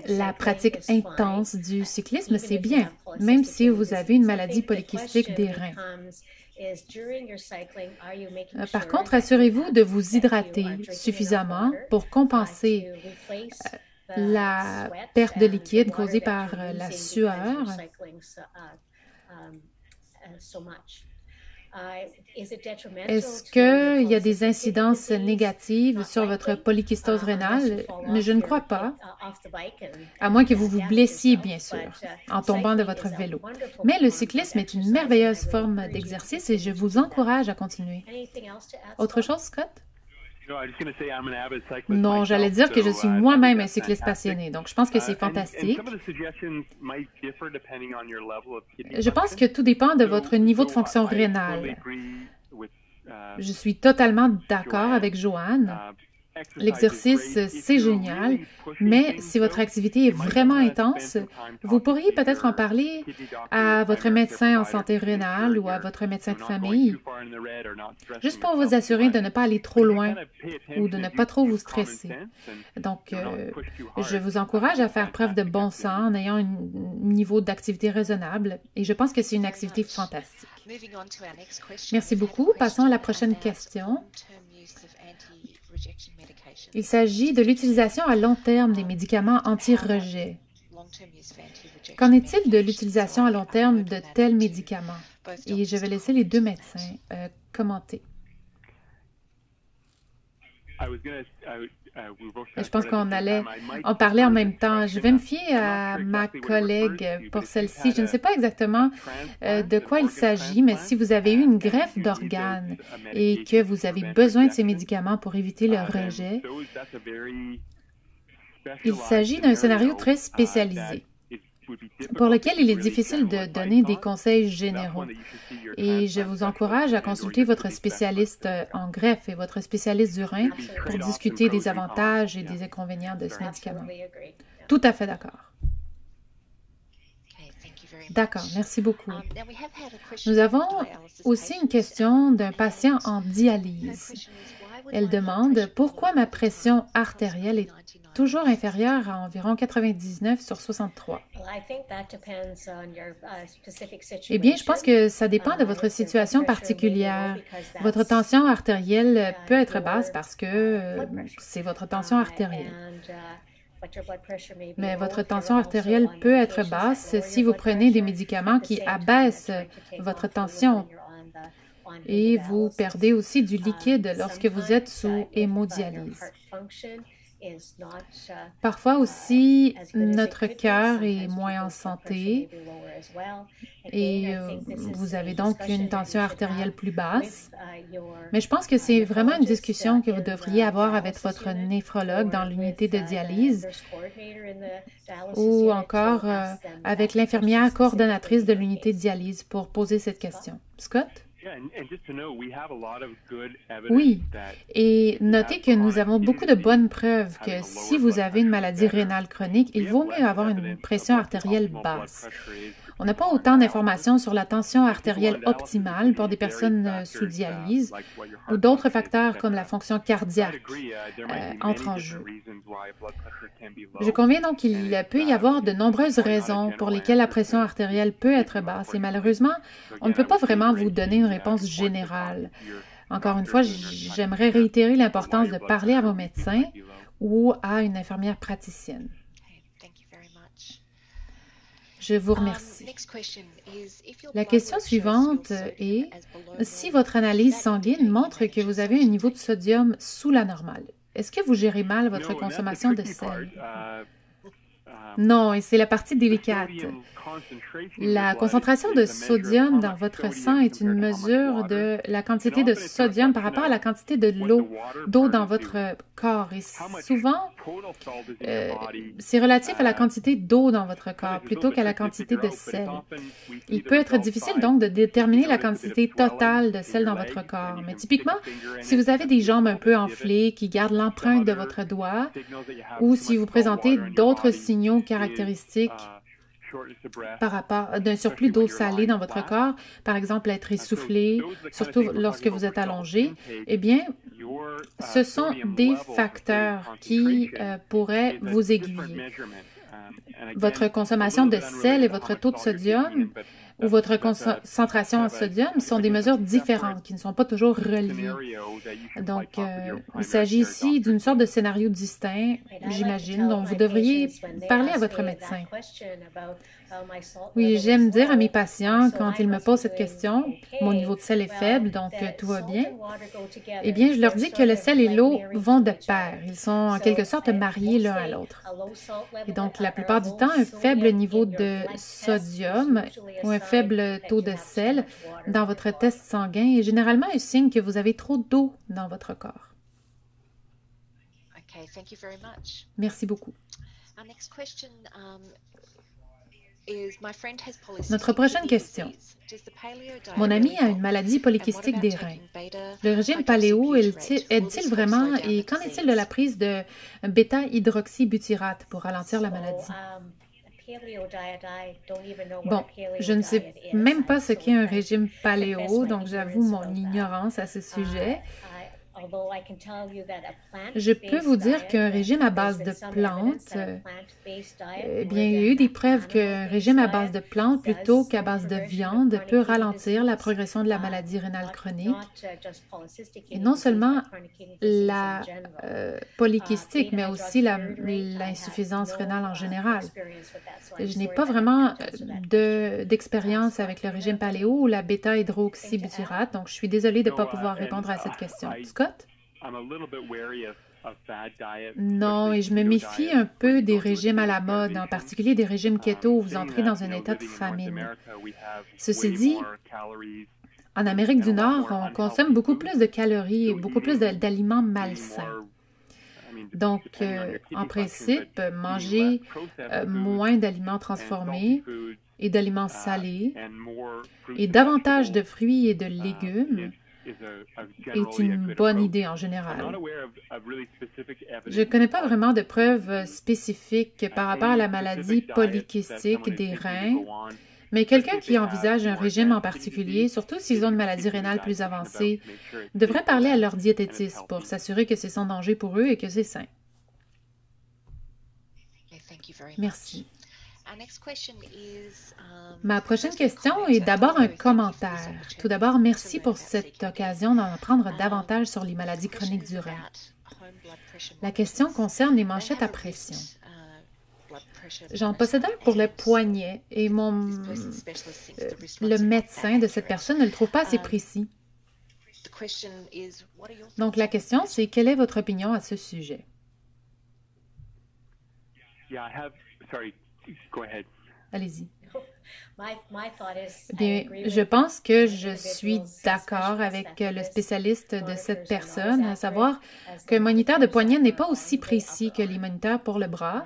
la pratique intense du cyclisme, c'est bien, même si vous avez une maladie polykystique des reins. Par contre, assurez-vous de vous hydrater suffisamment pour compenser la perte de liquide causée par la sueur. Est-ce qu'il y a des incidences négatives sur votre polykystose rénale? Je ne crois pas, à moins que vous vous blessiez, bien sûr, en tombant de votre vélo. Mais le cyclisme est une merveilleuse forme d'exercice et je vous encourage à continuer. Autre chose, Scott? Non, j'allais dire que je suis moi-même un cycliste passionné, donc je pense que c'est fantastique. Je pense que tout dépend de votre niveau de fonction rénale. Je suis totalement d'accord avec Joanne. L'exercice, c'est génial, mais si votre activité est vraiment intense, vous pourriez peut-être en parler à votre médecin en santé rénale ou à votre médecin de famille, juste pour vous assurer de ne pas aller trop loin ou de ne pas trop vous stresser. Donc, je vous encourage à faire preuve de bon sens en ayant un niveau d'activité raisonnable et je pense que c'est une activité fantastique. Merci beaucoup. Passons à la prochaine question. Il s'agit de l'utilisation à long terme des médicaments anti-rejet. Qu'en est-il de l'utilisation à long terme de tels médicaments? Et je vais laisser les deux médecins commenter. Je pense qu'on allait en parler en même temps. Je vais me fier à ma collègue pour celle-ci. Je ne sais pas exactement de quoi il s'agit, mais si vous avez eu une greffe d'organes et que vous avez besoin de ces médicaments pour éviter le rejet, il s'agit d'un scénario très spécialisé pour lequel il est difficile de donner des conseils généraux. Et je vous encourage à consulter votre spécialiste en greffe et votre spécialiste du rein pour discuter des avantages et des inconvénients de ce médicament. Tout à fait d'accord. D'accord, merci beaucoup. Nous avons aussi une question d'un patient en dialyse. Elle demande « Pourquoi ma pression artérielle est toujours inférieure à environ 99/63? » Eh bien, je pense que ça dépend de votre situation particulière. Votre tension artérielle peut être basse parce que c'est votre tension artérielle. Mais votre tension artérielle peut être basse si vous prenez des médicaments qui abaissent votre tension. Et vous perdez aussi du liquide lorsque vous êtes sous hémodialyse. Parfois aussi, notre cœur est moins en santé et vous avez donc une tension artérielle plus basse. Mais je pense que c'est vraiment une discussion que vous devriez avoir avec votre néphrologue dans l'unité de dialyse ou encore avec l'infirmière coordonnatrice de l'unité de dialyse pour poser cette question. Scott? Oui, et notez que nous avons beaucoup de bonnes preuves que si vous avez une maladie rénale chronique, il vaut mieux avoir une pression artérielle basse. On n'a pas autant d'informations sur la tension artérielle optimale pour des personnes sous dialyse ou d'autres facteurs comme la fonction cardiaque entrent en jeu. Je conviens donc qu'il peut y avoir de nombreuses raisons pour lesquelles la pression artérielle peut être basse et malheureusement, on ne peut pas vraiment vous donner une réponse générale. Encore une fois, j'aimerais réitérer l'importance de parler à vos médecins ou à une infirmière praticienne. Je vous remercie. La question suivante est, si votre analyse sanguine montre que vous avez un niveau de sodium sous la normale, est-ce que vous gérez mal votre consommation de sel? Non, et c'est la partie délicate. La concentration de sodium dans votre sang est une mesure de la quantité de sodium par rapport à la quantité d'eau dans votre corps. Et souvent, c'est relatif à la quantité d'eau dans votre corps plutôt qu'à la quantité de sel. Il peut être difficile donc de déterminer la quantité totale de sel dans votre corps. Mais typiquement, si vous avez des jambes un peu enflées qui gardent l'empreinte de votre doigt ou si vous présentez d'autres signaux caractéristiques par rapport d'un surplus d'eau salée dans votre corps, par exemple être essoufflé, surtout lorsque vous êtes allongé, eh bien, ce sont des facteurs qui pourraient vous aiguiller. Votre consommation de sel et votre taux de sodium ou votre concentration en sodium sont des mesures différentes qui ne sont pas toujours reliées. Donc, il s'agit ici d'une sorte de scénario distinct, j'imagine, dont vous devriez parler à votre médecin. Oui, j'aime dire à mes patients, quand ils me posent cette question, mon niveau de sel est faible, donc tout va bien, eh bien, je leur dis que le sel et l'eau vont de pair. Ils sont en quelque sorte mariés l'un à l'autre. Et donc, la plupart du temps, un faible niveau de sodium ou un faible taux de sel dans votre test sanguin est généralement un signe que vous avez trop d'eau dans votre corps. Merci beaucoup. Notre prochaine question. Mon ami a une maladie polycystique des reins. Le régime paléo aide-t-il vraiment et qu'en est-il de la prise de bêta-hydroxybutyrate pour ralentir la maladie? Bon, je ne sais même pas ce qu'est un régime paléo, donc j'avoue mon ignorance à ce sujet. Je peux vous dire qu'un régime à base de plantes, eh bien, il y a eu des preuves qu'un régime à base de plantes plutôt qu'à base de viande peut ralentir la progression de la maladie rénale chronique. Et non seulement la polykystique, mais aussi l'insuffisance rénale en général. Je n'ai pas vraiment d'expérience avec le régime paléo ou la bêta-hydroxybutyrate, donc je suis désolée de ne pas pouvoir répondre à cette question. Scott? Non, et je me méfie un peu des régimes à la mode, en particulier des régimes keto où vous entrez dans un état de famine. Ceci dit, en Amérique du Nord, on consomme beaucoup plus de calories et beaucoup plus d'aliments malsains. Donc, en principe, manger moins d'aliments transformés et d'aliments salés et davantage de fruits et de légumes est une bonne idée en général. Je ne connais pas vraiment de preuves spécifiques par rapport à la maladie polykystique des reins, Mais quelqu'un qui envisage un régime en particulier, surtout s'ils ont une maladie rénale plus avancée, devrait parler à leur diététiste pour s'assurer que c'est sans danger pour eux et que c'est sain. Merci. Ma prochaine question est d'abord un commentaire. Tout d'abord, merci pour cette occasion d'en apprendre davantage sur les maladies chroniques du rein. La question concerne les manchettes à pression. J'en possède un pour le poignet et le médecin de cette personne ne le trouve pas assez précis. Donc la question, c'est quelle est votre opinion à ce sujet? Allez-y. Bien, je pense que je suis d'accord avec le spécialiste de cette personne, à savoir qu'un moniteur de poignet n'est pas aussi précis que les moniteurs pour le bras.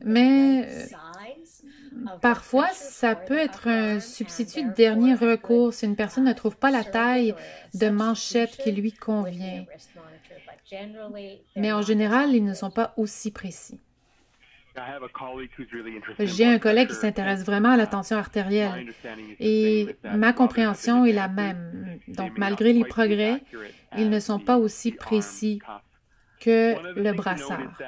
Mais parfois, ça peut être un substitut de dernier recours si une personne ne trouve pas la taille de manchette qui lui convient. Mais en général, ils ne sont pas aussi précis. J'ai un collègue qui s'intéresse vraiment à la tension artérielle et ma compréhension est la même. Donc, malgré les progrès, ils ne sont pas aussi précis que le brassard.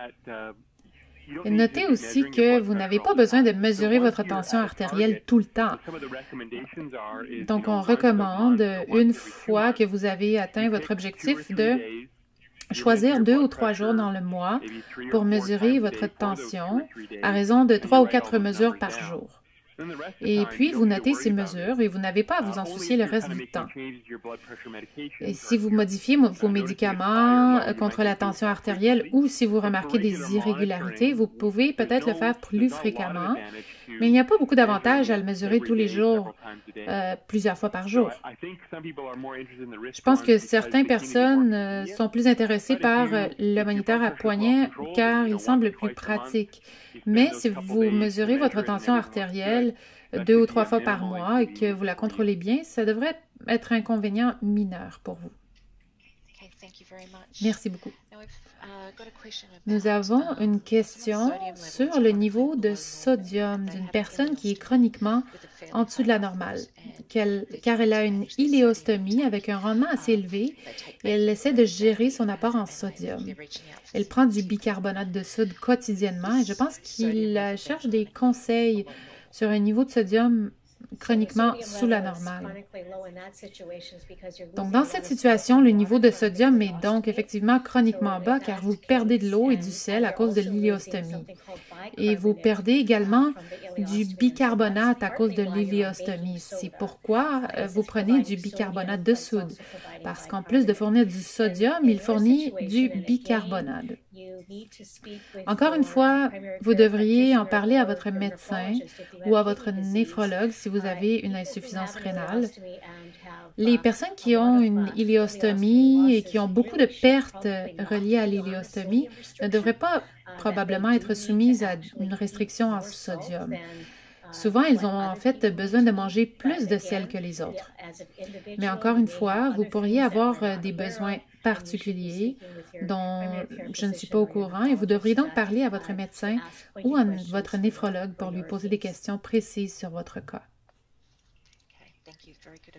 Et notez aussi que vous n'avez pas besoin de mesurer votre tension artérielle tout le temps. Donc, on recommande, une fois que vous avez atteint votre objectif, de choisir 2 ou 3 jours dans le mois pour mesurer votre tension à raison de 3 ou 4 mesures par jour. Et puis, vous notez ces mesures et vous n'avez pas à vous en soucier le reste du temps. Et si vous modifiez vos médicaments contre la tension artérielle ou si vous remarquez des irrégularités, vous pouvez peut-être le faire plus fréquemment, mais il n'y a pas beaucoup d'avantages à le mesurer tous les jours, plusieurs fois par jour. Je pense que certaines personnes sont plus intéressées par le moniteur à poignet car il semble plus pratique. Mais si vous mesurez votre tension artérielle 2 ou 3 fois par mois et que vous la contrôlez bien, ça devrait être un inconvénient mineur pour vous. Merci beaucoup. Nous avons une question sur le niveau de sodium d'une personne qui est chroniquement en dessous de la normale, car elle a une iléostomie avec un rendement assez élevé et elle essaie de gérer son apport en sodium. Elle prend du bicarbonate de soude quotidiennement et je pense qu'il cherche des conseils sur un niveau de sodium chroniquement sous la normale. Donc, dans cette situation, le niveau de sodium est donc effectivement chroniquement bas car vous perdez de l'eau et du sel à cause de l'iléostomie. Et vous perdez également du bicarbonate à cause de l'iléostomie. C'est pourquoi vous prenez du bicarbonate de soude, parce qu'en plus de fournir du sodium, il fournit du bicarbonate. Encore une fois, vous devriez en parler à votre médecin ou à votre néphrologue si vous avez une insuffisance rénale. Les personnes qui ont une iléostomie et qui ont beaucoup de pertes reliées à l'iléostomie ne devraient pas probablement être soumises à une restriction en sodium. Souvent, ils ont en fait besoin de manger plus de sel que les autres. Mais encore une fois, vous pourriez avoir des besoins particuliers dont je ne suis pas au courant et vous devriez donc parler à votre médecin ou à votre néphrologue pour lui poser des questions précises sur votre cas.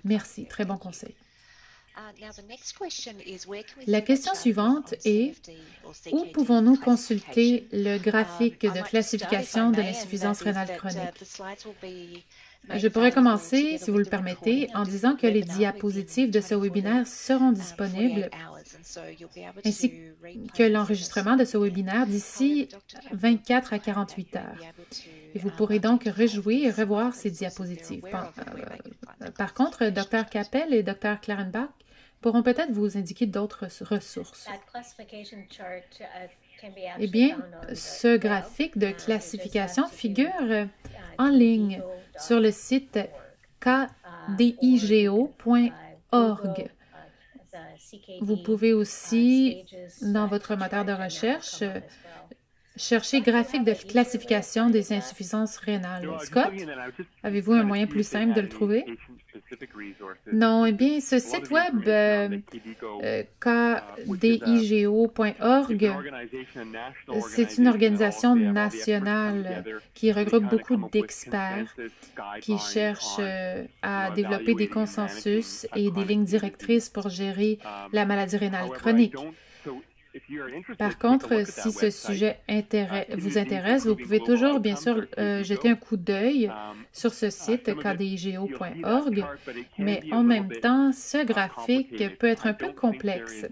Merci, très bon conseil. La question suivante est: où pouvons-nous consulter le graphique de classification de l'insuffisance rénale chronique? Je pourrais commencer, si vous le permettez, en disant que les diapositives de ce webinaire seront disponibles, ainsi que l'enregistrement de ce webinaire d'ici 24 à 48 heures. Et vous pourrez donc rejouer et revoir ces diapositives. Par contre, Dr. Capel et Dr. Clarenbach pourront peut-être vous indiquer d'autres ressources. Eh bien, ce graphique de classification figure en ligne sur le site kdigo.org. Vous pouvez aussi, dans votre moteur de recherche, chercher graphique de classification des insuffisances rénales. Scott, avez-vous un moyen plus simple de le trouver? Non, eh bien, ce site web kdigo.org, c'est une organisation nationale qui regroupe beaucoup d'experts qui cherchent à développer des consensus et des lignes directrices pour gérer la maladie rénale chronique. Par contre, si ce sujet vous intéresse, vous pouvez toujours, bien sûr, jeter un coup d'œil sur ce site kdigo.org, mais en même temps, ce graphique peut être un peu complexe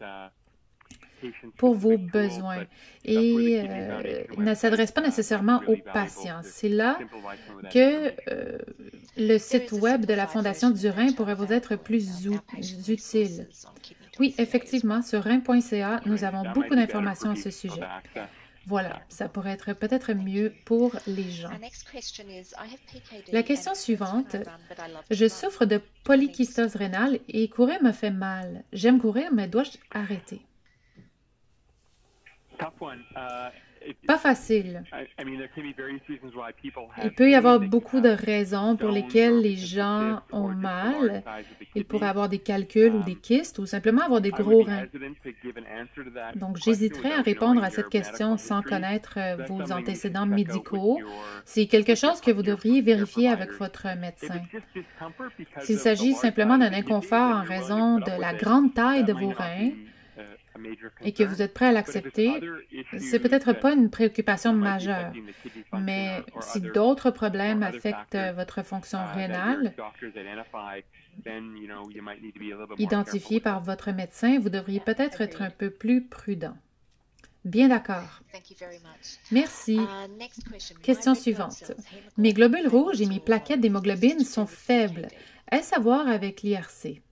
pour vos besoins et ne s'adresse pas nécessairement aux patients. C'est là que le site web de la Fondation du rein pourrait vous être plus utile. Oui, effectivement, sur rein.ca, nous avons beaucoup d'informations à ce sujet. Voilà, ça pourrait être peut-être mieux pour les gens. La question suivante, je souffre de polykystose rénale et courir me fait mal. J'aime courir, mais dois-je arrêter? Pas facile. Il peut y avoir beaucoup de raisons pour lesquelles les gens ont mal. Il pourrait avoir des calculs ou des kystes ou simplement avoir des gros reins. Donc, j'hésiterais à répondre à cette question sans connaître vos antécédents médicaux. C'est quelque chose que vous devriez vérifier avec votre médecin. S'il s'agit simplement d'un inconfort en raison de la grande taille de vos reins, et que vous êtes prêt à l'accepter, c'est peut-être pas une préoccupation majeure. Mais si d'autres problèmes affectent votre fonction rénale, identifiés par votre médecin, vous devriez peut-être être un peu plus prudent. Bien d'accord. Merci. Question suivante. Mes globules rouges et mes plaquettes d'hémoglobine sont faibles. Est-ce à voir avec l'IRC?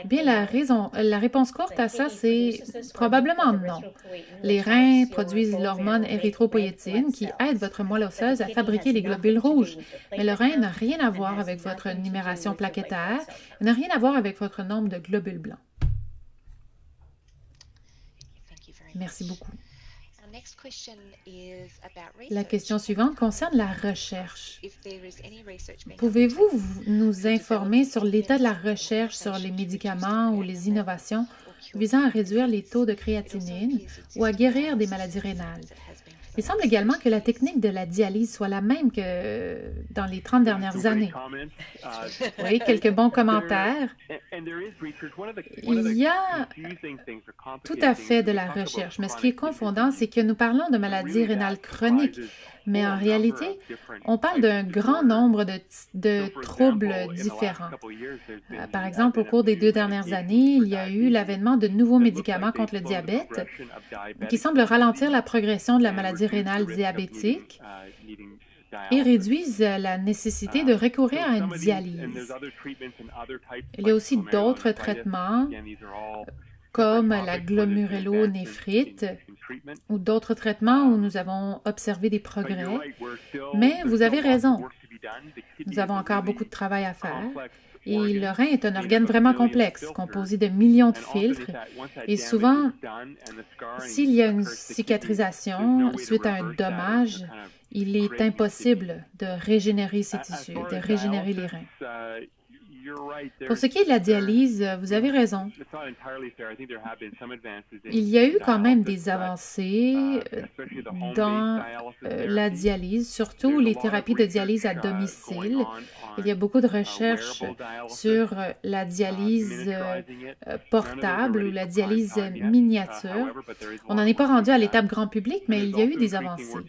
Bien, la réponse courte à ça, c'est probablement non. Les reins produisent l'hormone érythropoïétine qui aide votre moelle osseuse à fabriquer les globules rouges. Mais le rein n'a rien à voir avec votre numération plaquettaire, n'a rien à voir avec votre nombre de globules blancs. Merci beaucoup. La question suivante concerne la recherche. Pouvez-vous nous informer sur l'état de la recherche sur les médicaments ou les innovations visant à réduire les taux de créatinine ou à guérir des maladies rénales? Il semble également que la technique de la dialyse soit la même que dans les 30 dernières années. Oui, quelques bons commentaires. Il y a tout à fait de la recherche, mais ce qui est confondant, c'est que nous parlons de maladies rénales chroniques, mais en réalité, on parle d'un grand nombre de troubles différents. Par exemple, au cours des 2 dernières années, il y a eu l'avènement de nouveaux médicaments contre le diabète qui semblent ralentir la progression de la maladie rénale diabétique et réduisent la nécessité de recourir à une dialyse. Il y a aussi d'autres traitements comme la glomérulonéphrite ou d'autres traitements où nous avons observé des progrès. Mais vous avez raison, nous avons encore beaucoup de travail à faire. Et le rein est un organe vraiment complexe, composé de millions de filtres. Et souvent, s'il y a une cicatrisation suite à un dommage, il est impossible de régénérer ces tissus, de régénérer les reins. Pour ce qui est de la dialyse, vous avez raison. Il y a eu quand même des avancées dans la dialyse, surtout les thérapies de dialyse à domicile. Il y a beaucoup de recherches sur la dialyse portable ou la dialyse miniature. On n'en est pas rendu à l'étape grand public, mais il y a eu des avancées.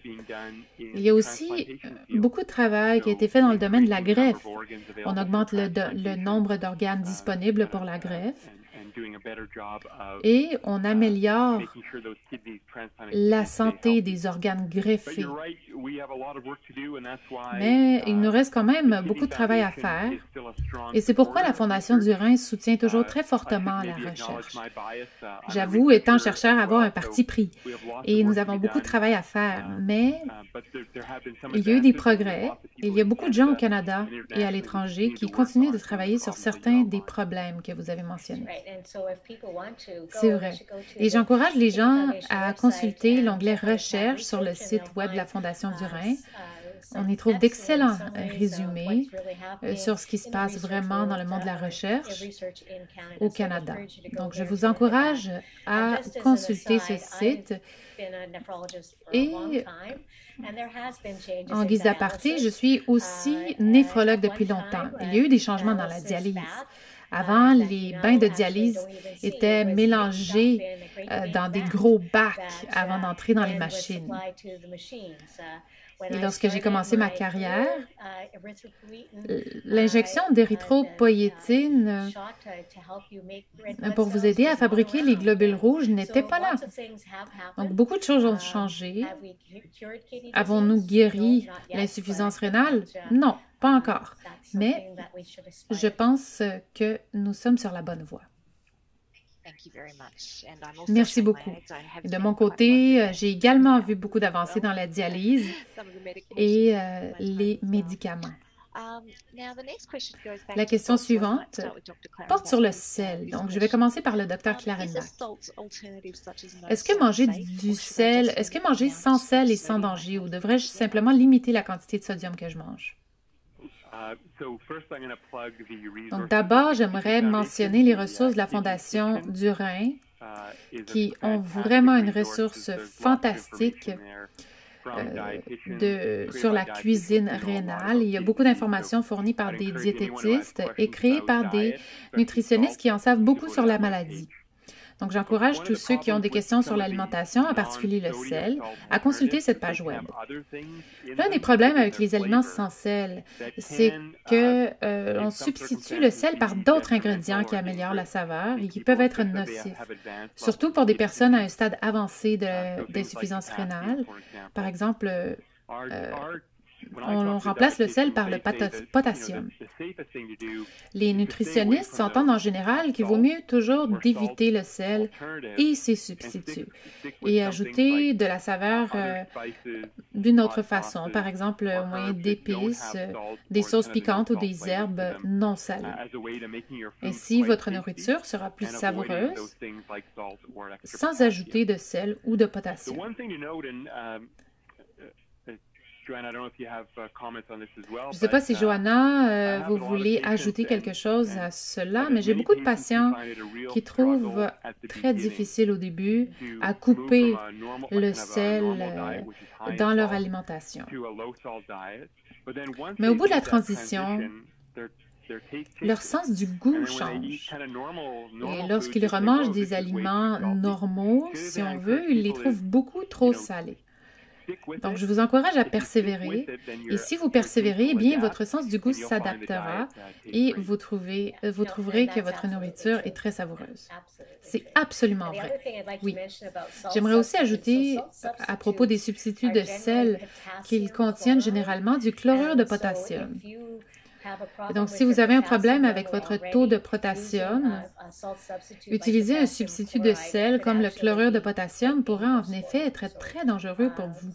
Il y a aussi beaucoup de travail qui a été fait dans le domaine de la greffe. On augmente le nombre d'organes disponibles pour la greffe et on améliore la santé des organes greffés. Mais il nous reste quand même beaucoup de travail à faire et c'est pourquoi la Fondation du rein soutient toujours très fortement la recherche. J'avoue, étant chercheur, avoir un parti pris et nous avons beaucoup de travail à faire, mais il y a eu des progrès et il y a beaucoup de gens au Canada et à l'étranger qui continuent de travailler sur certains des problèmes que vous avez mentionnés. C'est vrai. Et j'encourage les gens à consulter l'onglet « Recherche » sur le site web de la Fondation du rein On y trouve d'excellents résumés sur ce qui se passe vraiment dans le monde de la recherche au Canada. Donc, je vous encourage à consulter ce site. Et en guise d'aparté, je suis aussi néphrologue depuis longtemps. Il y a eu des changements dans la dialyse. Avant, les bains de dialyse étaient mélangés dans des gros bacs avant d'entrer dans les machines. Et lorsque j'ai commencé ma carrière, l'injection d'érythropoïétine pour vous aider à fabriquer les globules rouges n'était pas là. Donc, beaucoup de choses ont changé. Avons-nous guéri l'insuffisance rénale? Non, pas encore. Mais je pense que nous sommes sur la bonne voie. Merci beaucoup. Et de mon côté, j'ai également vu beaucoup d'avancées dans la dialyse et les médicaments. La question suivante porte sur le sel. Donc, je vais commencer par le Dr Clarenbach. Est-ce que manger du sel, est-ce que manger sans sel est sans danger ou devrais-je simplement limiter la quantité de sodium que je mange? Donc, d'abord, j'aimerais mentionner les ressources de la Fondation du Rhin qui ont vraiment une ressource fantastique sur la cuisine rénale. Il y a beaucoup d'informations fournies par des diététistes et créées par des nutritionnistes qui en savent beaucoup sur la maladie. Donc, j'encourage tous ceux qui ont des questions sur l'alimentation, en particulier le sel, à consulter cette page web. L'un des problèmes avec les aliments sans sel, c'est qu'on substitue le sel par d'autres ingrédients qui améliorent la saveur et qui peuvent être nocifs, surtout pour des personnes à un stade avancé d'insuffisance rénale. Par exemple, on remplace le sel par le potassium. Les nutritionnistes s'entendent en général qu'il vaut mieux toujours d'éviter le sel et ses substituts et ajouter de la saveur d'une autre façon, par exemple au moyen d'épices, des sauces piquantes ou des herbes non salées. Ainsi, votre nourriture sera plus savoureuse sans ajouter de sel ou de potassium. Je ne sais pas si, Joanna, vous voulez ajouter quelque chose à cela, mais j'ai beaucoup de patients qui trouvent très difficile au début à couper le sel dans leur alimentation. Mais au bout de la transition, leur sens du goût change. Et lorsqu'ils remangent des aliments normaux, si on veut, ils les trouvent beaucoup trop salés. Donc, je vous encourage à persévérer. Et si vous persévérez, eh bien, votre sens du goût s'adaptera et vous trouverez que votre nourriture est très savoureuse. C'est absolument vrai. Oui. J'aimerais aussi ajouter, à propos des substituts de sel, qu'ils contiennent généralement du chlorure de potassium. Donc, si vous avez un problème avec votre taux de potassium, utiliser un substitut de sel comme le chlorure de potassium pourrait en effet être très dangereux pour vous.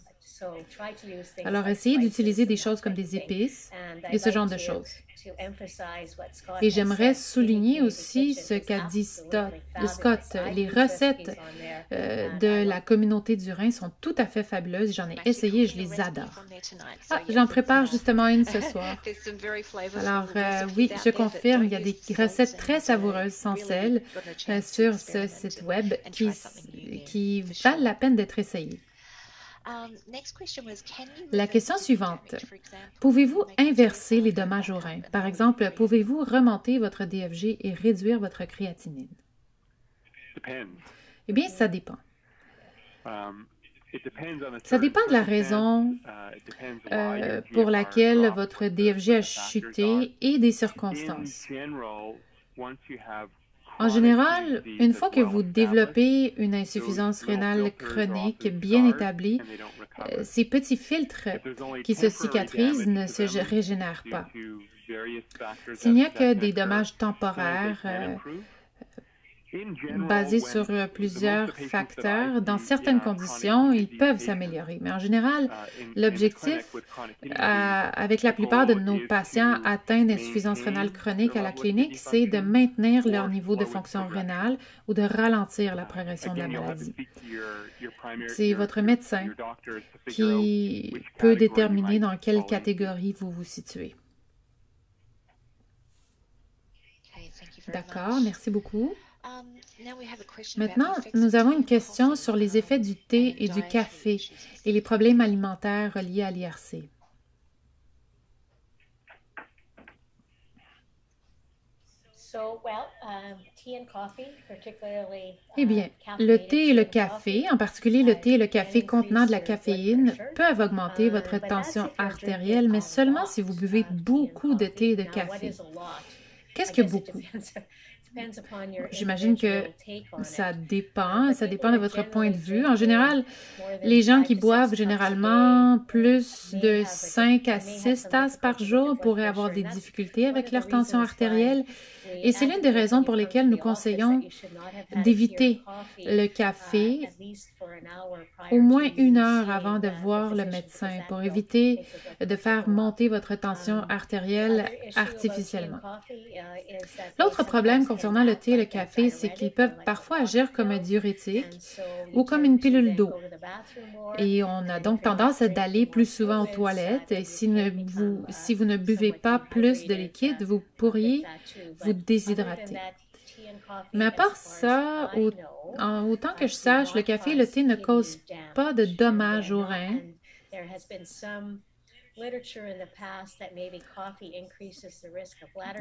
Alors, essayez d'utiliser des choses comme des épices et ce genre de choses. Et j'aimerais souligner aussi ce qu'a dit Scott. Les recettes de la communauté du Rhin sont tout à fait fabuleuses. J'en ai essayé et je les adore. Ah, j'en prépare justement une ce soir. Alors, oui, je confirme, il y a des recettes très savoureuses sans sel sur ce site web qui valent la peine d'être essayées. La question suivante. Pouvez-vous inverser les dommages aux reins? Par exemple, pouvez-vous remonter votre DFG et réduire votre créatinine? Eh bien, ça dépend. Ça dépend de la raison pour laquelle votre DFG a chuté et des circonstances. En général, une fois que vous développez une insuffisance rénale chronique bien établie, ces petits filtres qui se cicatrisent ne se régénèrent pas. S'il n'y a que des dommages temporaires, basé sur plusieurs facteurs. Dans certaines conditions, ils peuvent s'améliorer. Mais en général, l'objectif avec la plupart de nos patients atteints d'insuffisance rénale chronique à la clinique, c'est de maintenir leur niveau de fonction rénale ou de ralentir la progression de la maladie. C'est votre médecin qui peut déterminer dans quelle catégorie vous vous situez. D'accord, merci beaucoup. Maintenant, nous avons une question sur les effets du thé et du café et les problèmes alimentaires reliés à l'IRC. Eh bien, le thé et le café, en particulier le thé et le café contenant de la caféine, peuvent augmenter votre tension artérielle, mais seulement si vous buvez beaucoup de thé et de café. Qu'est-ce que beaucoup? J'imagine que ça dépend de votre point de vue. En général, les gens qui boivent généralement plus de 5 à 6 tasses par jour pourraient avoir des difficultés avec leur tension artérielle. Et c'est l'une des raisons pour lesquelles nous conseillons d'éviter le café au moins 1 heure avant de voir le médecin pour éviter de faire monter votre tension artérielle artificiellement. L'autre problème concernant le thé et le café, c'est qu'ils peuvent parfois agir comme un diurétique ou comme une pilule d'eau. Et on a donc tendance d'aller plus souvent aux toilettes. Et si vous ne buvez pas plus de liquide, vous pourriez vous déshydrater. Mais à part ça, autant que je sache, le café et le thé ne causent pas de dommages aux reins.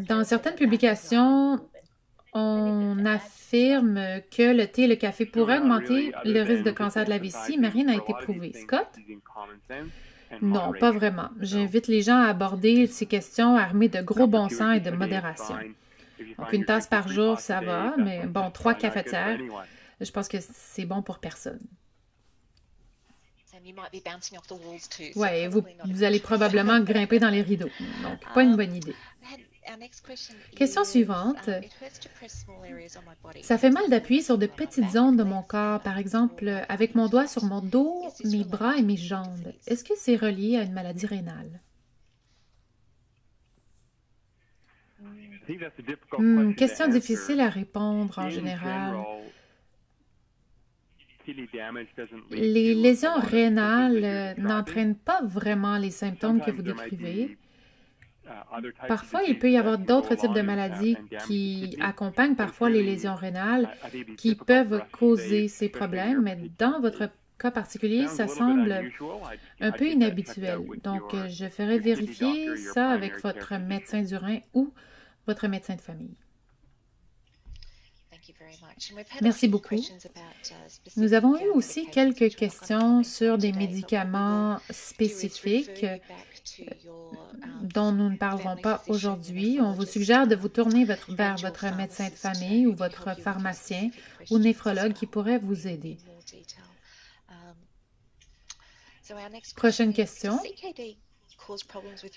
Dans certaines publications, on affirme que le thé et le café pourraient augmenter le risque de cancer de la vessie, mais rien n'a été prouvé. Scott? Non, pas vraiment. J'invite les gens à aborder ces questions armées de gros bon sens et de modération. Donc, 1 tasse par jour, ça va, mais bon, 3 cafetières, je pense que c'est bon pour personne. Oui, vous allez probablement grimper dans les rideaux, donc pas une bonne idée. Question suivante. Ça fait mal d'appuyer sur de petites zones de mon corps, par exemple avec mon doigt sur mon dos, mes bras et mes jambes. Est-ce que c'est relié à une maladie rénale? Question difficile à répondre en général. Les lésions rénales n'entraînent pas vraiment les symptômes que vous décrivez. Parfois, il peut y avoir d'autres types de maladies qui accompagnent parfois les lésions rénales qui peuvent causer ces problèmes, mais dans votre cas particulier, ça semble un peu inhabituel. Donc, je ferai vérifier ça avec votre médecin du rein ou votre médecin de famille. Merci beaucoup. Nous avons eu aussi quelques questions sur des médicaments spécifiques dont nous ne parlerons pas aujourd'hui. On vous suggère de vous tourner vers votre médecin de famille ou votre pharmacien ou néphrologue qui pourrait vous aider. Prochaine question.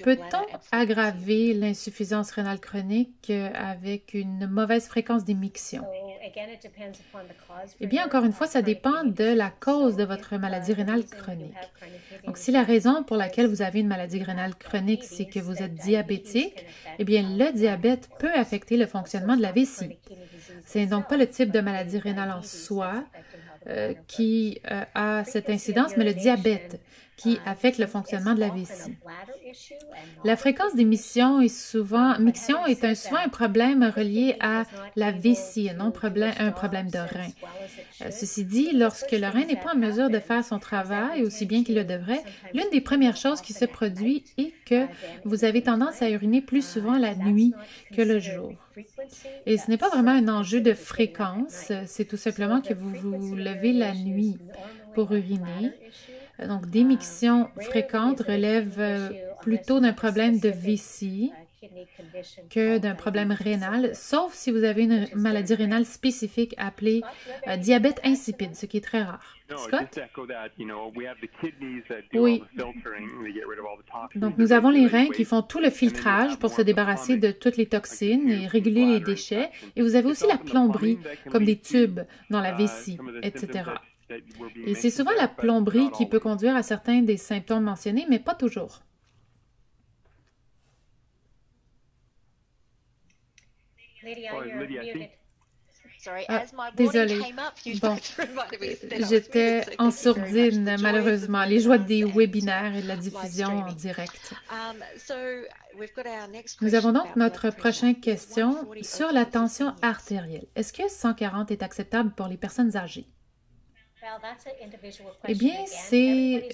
Peut-on aggraver l'insuffisance rénale chronique avec une mauvaise fréquence d'émission? Eh bien, encore une fois, ça dépend de la cause de votre maladie rénale chronique. Donc, si la raison pour laquelle vous avez une maladie rénale chronique, c'est que vous êtes diabétique, eh bien, le diabète peut affecter le fonctionnement de la vessie. Ce n'est donc pas le type de maladie rénale en soi qui a cette incidence, mais le diabète qui affecte le fonctionnement de la vessie. La fréquence d'émission est souvent un problème relié à la vessie, non un problème de rein. Ceci dit, lorsque le rein n'est pas en mesure de faire son travail aussi bien qu'il le devrait, l'une des premières choses qui se produit est que vous avez tendance à uriner plus souvent la nuit que le jour. Et ce n'est pas vraiment un enjeu de fréquence, c'est tout simplement que vous vous levez la nuit pour uriner. Donc, d'émissions fréquentes relèvent plutôt d'un problème de vessie que d'un problème rénal, sauf si vous avez une maladie rénale spécifique appelée diabète insipide, ce qui est très rare. Scott? Oui. Donc, nous avons les reins qui font tout le filtrage pour se débarrasser de toutes les toxines et réguler les déchets. Et vous avez aussi la plomberie, comme des tubes dans la vessie, etc. Et c'est souvent la plomberie qui peut conduire à certains des symptômes mentionnés, mais pas toujours. Désolée. Bon, j'étais en sourdine, malheureusement. Les joies des webinaires et de la diffusion en direct. Nous avons donc notre prochaine question sur la tension artérielle. Est-ce que 140 est acceptable pour les personnes âgées? Eh bien, c'est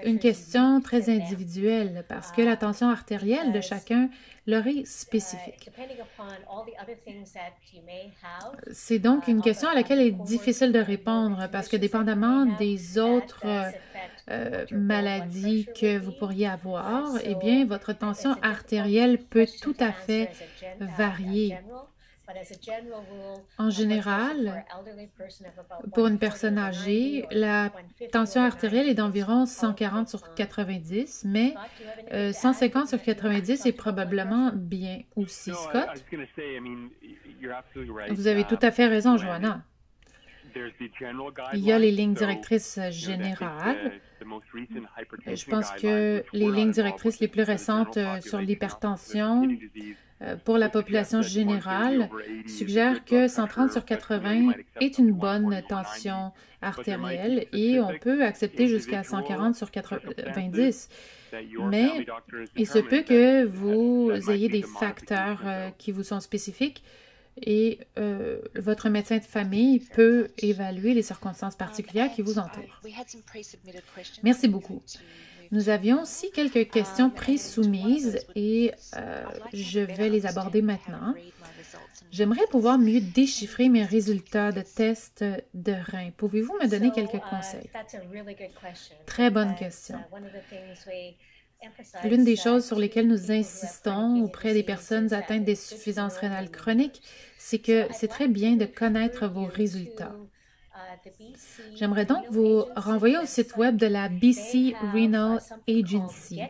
une question très individuelle parce que la tension artérielle de chacun leur est spécifique. C'est donc une question à laquelle il est difficile de répondre parce que dépendamment des autres maladies que vous pourriez avoir, eh bien, votre tension artérielle peut tout à fait varier. En général, pour une personne âgée, la tension artérielle est d'environ 140 sur 90, mais 150 sur 90 est probablement bien aussi. Scott? Vous avez tout à fait raison, Joanna. Il y a les lignes directrices générales. Je pense que les lignes directrices les plus récentes sur l'hypertension pour la population générale suggèrent que 130 sur 80 est une bonne tension artérielle et on peut accepter jusqu'à 140 sur 90. Mais il se peut que vous ayez des facteurs qui vous sont spécifiques et votre médecin de famille peut évaluer les circonstances particulières qui vous entourent. Merci beaucoup. Nous avions aussi quelques questions pré-soumises et je vais les aborder maintenant. J'aimerais pouvoir mieux déchiffrer mes résultats de tests de reins. Pouvez-vous me donner quelques conseils? Très bonne question. L'une des choses sur lesquelles nous insistons auprès des personnes atteintes d'insuffisance rénale chronique, c'est que c'est très bien de connaître vos résultats. J'aimerais donc vous renvoyer au site web de la BC Renal Agency.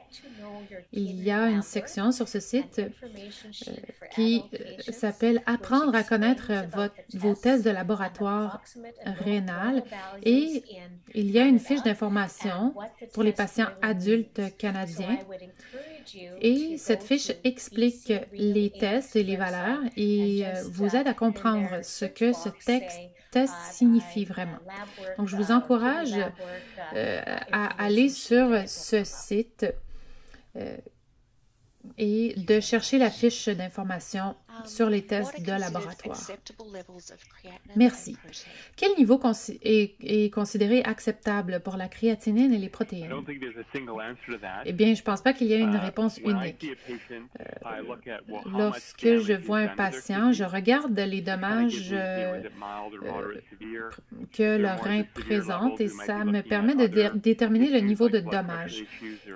Il y a une section sur ce site qui s'appelle « Apprendre à connaître vos tests de laboratoire rénal » et il y a une fiche d'information pour les patients adultes canadiens. Et cette fiche explique les tests et les valeurs et vous aide à comprendre ce que ce test signifie vraiment. Donc, je vous encourage à aller sur ce site et de chercher la fiche d'information sur les tests de laboratoire. Merci. Quel niveau est considéré acceptable pour la créatinine et les protéines? Eh bien, je ne pense pas qu'il y ait une réponse unique. Lorsque je vois un patient, je regarde les dommages que le rein présente et ça me permet de déterminer le niveau de dommage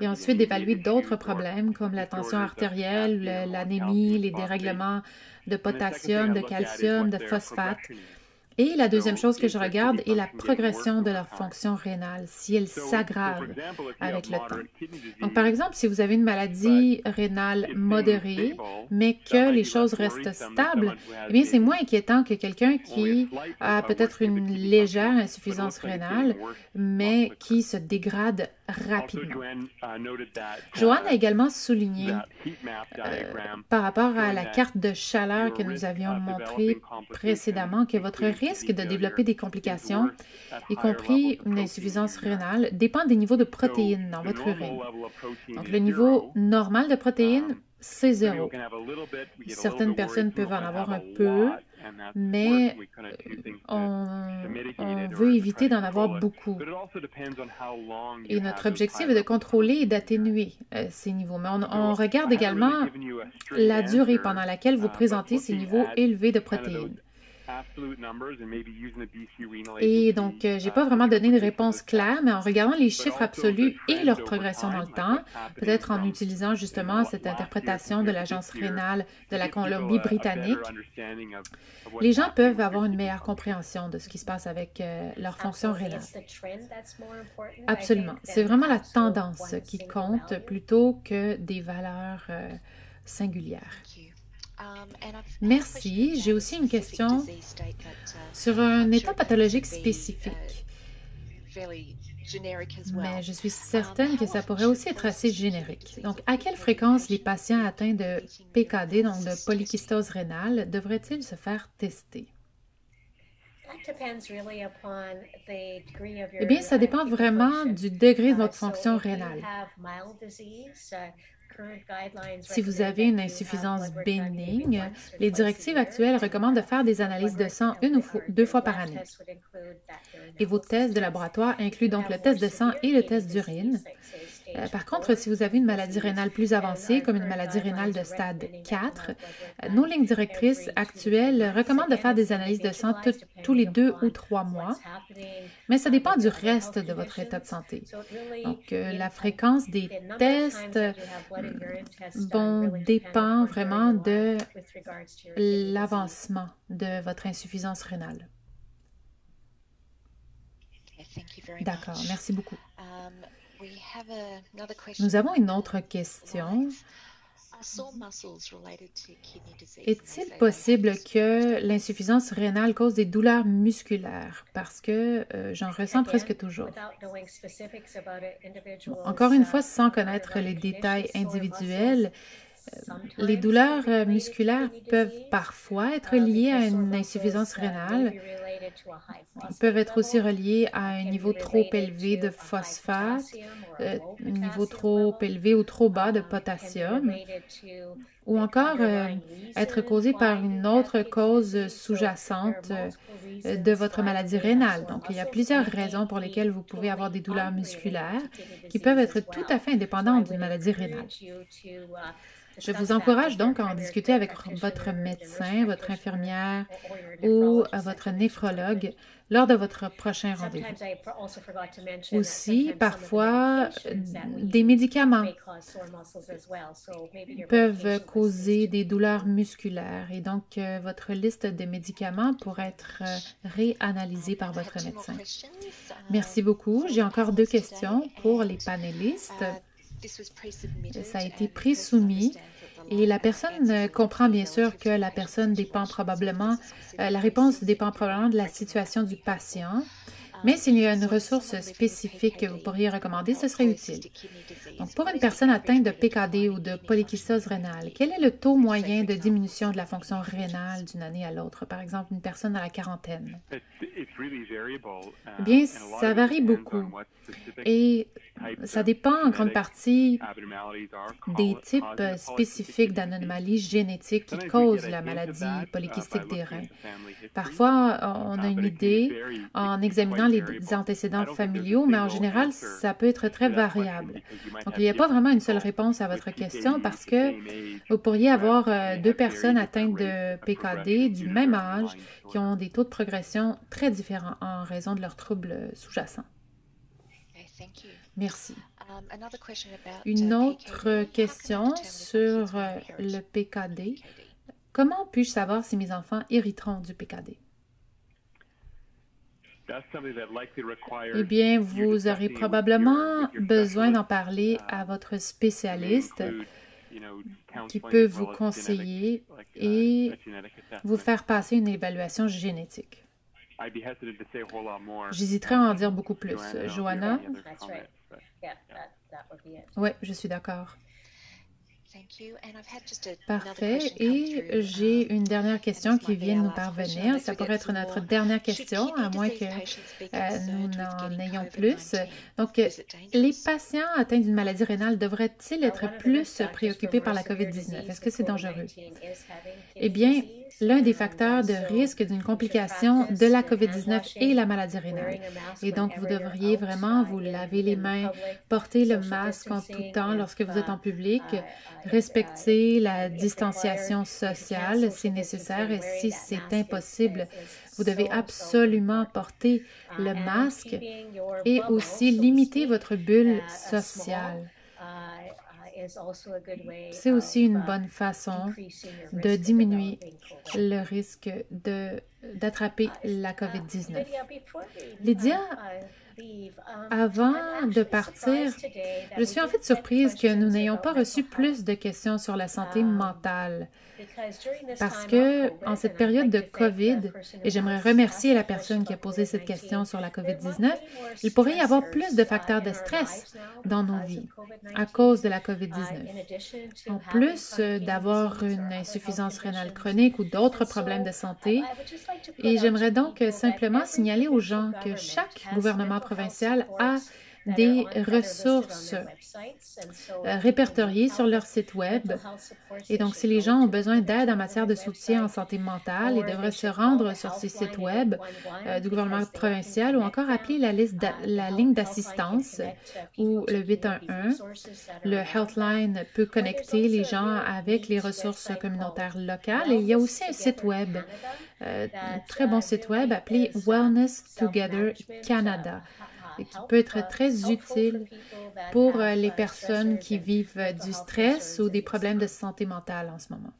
et ensuite d'évaluer d'autres problèmes comme la tension artérielle, l'anémie, les dérèglements de potassium, de calcium, de phosphate. Et la deuxième chose que je regarde est la progression de leur fonction rénale, si elle s'aggrave avec le temps. Donc, par exemple, si vous avez une maladie rénale modérée, mais que les choses restent stables, eh bien, c'est moins inquiétant que quelqu'un qui a peut-être une légère insuffisance rénale, mais qui se dégrade rapidement. Joanne a également souligné par rapport à la carte de chaleur que nous avions montrée précédemment que votre risque de développer des complications, y compris une insuffisance rénale, dépend des niveaux de protéines dans votre urine. Donc, le niveau normal de protéines, c'est 0. Certaines personnes peuvent en avoir un peu, mais on veut éviter d'en avoir beaucoup. Et notre objectif est de contrôler et d'atténuer ces niveaux. Mais on regarde également la durée pendant laquelle vous présentez ces niveaux élevés de protéines. Et donc, j'ai pas vraiment donné de réponse claire, mais en regardant les chiffres absolus et leur progression dans le temps, peut-être en utilisant justement cette interprétation de l'Agence rénale de la Colombie-Britannique, les gens peuvent avoir une meilleure compréhension de ce qui se passe avec leur fonction rénale. Absolument. C'est vraiment la tendance qui compte plutôt que des valeurs singulières. Merci. J'ai aussi une question sur un état pathologique spécifique. Mais je suis certaine que ça pourrait aussi être assez générique. Donc, à quelle fréquence les patients atteints de PKD, donc de polykystose rénale, devraient-ils se faire tester? Eh bien, ça dépend vraiment du degré de votre fonction rénale. Si vous avez une insuffisance bénigne, les directives actuelles recommandent de faire des analyses de sang 1 ou 2 fois par année. Et vos tests de laboratoire incluent donc le test de sang et le test d'urine. Par contre, si vous avez une maladie rénale plus avancée, comme une maladie rénale de stade 4, nos lignes directrices actuelles recommandent de faire des analyses de sang tous les 2 ou 3 mois, mais ça dépend du reste de votre état de santé. Donc, la fréquence des tests dépend vraiment de l'avancement de votre insuffisance rénale. D'accord, merci beaucoup. Nous avons une autre question. Est-il possible que l'insuffisance rénale cause des douleurs musculaires? Parce que j'en ressens presque toujours. Encore une fois, sans connaître les détails individuels, les douleurs musculaires peuvent parfois être liées à une insuffisance rénale. Ils peuvent être aussi reliés à un niveau trop élevé de phosphate, un niveau trop élevé ou trop bas de potassium, ou encore être causés par une autre cause sous-jacente de votre maladie rénale. Donc, il y a plusieurs raisons pour lesquelles vous pouvez avoir des douleurs musculaires qui peuvent être tout à fait indépendantes d'une maladie rénale. Je vous encourage donc à en discuter avec votre médecin, votre infirmière ou votre néphrologue lors de votre prochain rendez-vous. Aussi, parfois, des médicaments peuvent causer des douleurs musculaires et donc votre liste de médicaments pourrait être réanalysée par votre médecin. Merci beaucoup. J'ai encore 2 questions pour les panélistes. Ça a été pré-soumis et la personne comprend bien sûr que la personne dépend probablement, la réponse dépend probablement de la situation du patient, mais s'il y a une ressource spécifique que vous pourriez recommander, ce serait utile. Donc, pour une personne atteinte de PKD ou de polykystose rénale, quel est le taux moyen de diminution de la fonction rénale d'une année à l'autre? Par exemple, une personne à la quarantaine. Eh bien, ça varie beaucoup et ça dépend en grande partie des types spécifiques d'anomalies génétiques qui causent la maladie polykystique des reins. Parfois, on a une idée en examinant les antécédents familiaux, mais en général, ça peut être très variable. Donc, il n'y a pas vraiment une seule réponse à votre question parce que vous pourriez avoir 2 personnes atteintes de PKD du même âge qui ont des taux de progression très différents en raison de leurs troubles sous-jacents. Merci. Une autre question sur le PKD. Comment puis-je savoir si mes enfants hériteront du PKD? Eh bien, vous aurez probablement besoin d'en parler à votre spécialiste qui peut vous conseiller et vous faire passer une évaluation génétique. J'hésiterais à en dire beaucoup plus. Joanna? Oui, je suis d'accord. Parfait. Et j'ai une dernière question qui vient de nous parvenir. Ça pourrait être notre dernière question, à moins que nous n'en ayons plus. Donc, les patients atteints d'une maladie rénale devraient-ils être plus préoccupés par la COVID-19? Est-ce que c'est dangereux? Eh bien, l'un des facteurs de risque d'une complication de la COVID-19 et la maladie rénale. Et donc, vous devriez vraiment vous laver les mains, porter le masque en tout temps lorsque vous êtes en public, respecter la distanciation sociale si nécessaire et si c'est impossible, vous devez absolument porter le masque et aussi limiter votre bulle sociale. C'est aussi une bonne façon de diminuer le risque d'attraper la COVID-19. Lydia, avant de partir, je suis en fait surprise que nous n'ayons pas reçu plus de questions sur la santé mentale. Parce que, en cette période de COVID, et j'aimerais remercier la personne qui a posé cette question sur la COVID-19, il pourrait y avoir plus de facteurs de stress dans nos vies à cause de la COVID-19. En plus d'avoir une insuffisance rénale chronique ou d'autres problèmes de santé, et j'aimerais donc simplement signaler aux gens que chaque gouvernement provincial a des ressources répertoriées sur leur site Web. Et donc, si les gens ont besoin d'aide en matière de soutien en santé mentale, ils devraient se rendre sur ces sites Web du gouvernement provincial ou encore appeler la ligne d'assistance ou le 811. Le Healthline peut connecter les gens avec les ressources communautaires locales. Et il y a aussi un site Web, un très bon site Web appelé Wellness Together Canada, qui peut être très utile pour les personnes qui vivent du stress ou des problèmes de santé mentale en ce moment.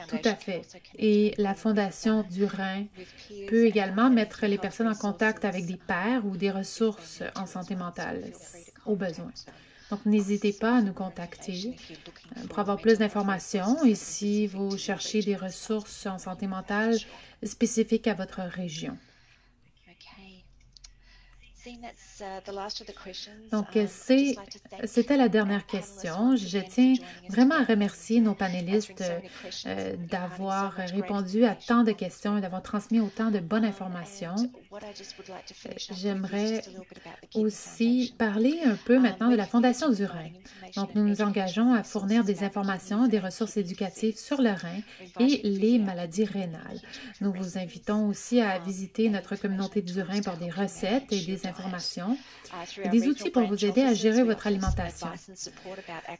Tout à fait. Et la Fondation du Rein peut également mettre les personnes en contact avec des pairs ou des ressources en santé mentale au besoin. Donc, n'hésitez pas à nous contacter pour avoir plus d'informations et si vous cherchez des ressources en santé mentale spécifiques à votre région. Donc, c'était la dernière question. Je tiens vraiment à remercier nos panélistes d'avoir répondu à tant de questions et d'avoir transmis autant de bonnes informations. J'aimerais aussi parler un peu maintenant de la Fondation du Rein. Donc, nous nous engageons à fournir des informations, des ressources éducatives sur le rein et les maladies rénales. Nous vous invitons aussi à visiter notre communauté du Rein pour des recettes et des informations et des outils pour vous aider à gérer votre alimentation.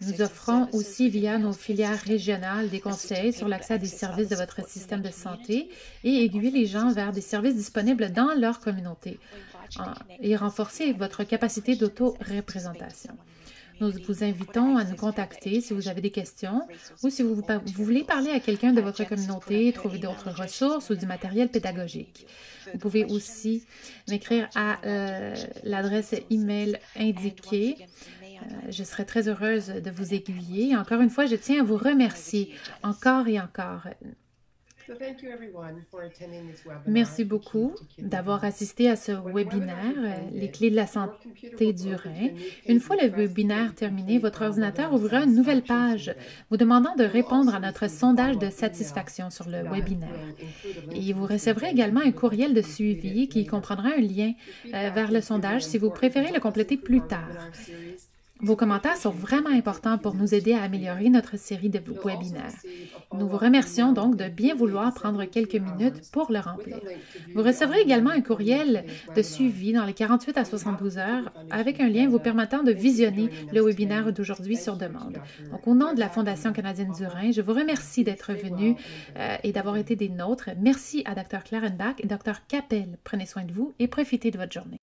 Nous offrons aussi via nos filières régionales des conseils sur l'accès à des services de votre système de santé et aiguiller les gens vers des services disponibles dans leur communauté et renforcer votre capacité d'auto-représentation. Nous vous invitons à nous contacter si vous avez des questions ou si vous voulez parler à quelqu'un de votre communauté, trouver d'autres ressources ou du matériel pédagogique. Vous pouvez aussi m'écrire à l'adresse email indiquée. Je serai très heureuse de vous aiguiller. Encore une fois, je tiens à vous remercier encore et encore. Merci beaucoup d'avoir assisté à ce webinaire, les clés de la santé du rein. Une fois le webinaire terminé, votre ordinateur ouvrira une nouvelle page vous demandant de répondre à notre sondage de satisfaction sur le webinaire. Et vous recevrez également un courriel de suivi qui comprendra un lien vers le sondage si vous préférez le compléter plus tard. Vos commentaires sont vraiment importants pour nous aider à améliorer notre série de webinaires. Nous vous remercions donc de bien vouloir prendre quelques minutes pour le remplir. Vous recevrez également un courriel de suivi dans les 48 à 72 heures avec un lien vous permettant de visionner le webinaire d'aujourd'hui sur demande. Donc, au nom de la Fondation canadienne du rein, je vous remercie d'être venus et d'avoir été des nôtres. Merci à Dr. Clarenbach et Dr. Capel. Prenez soin de vous et profitez de votre journée.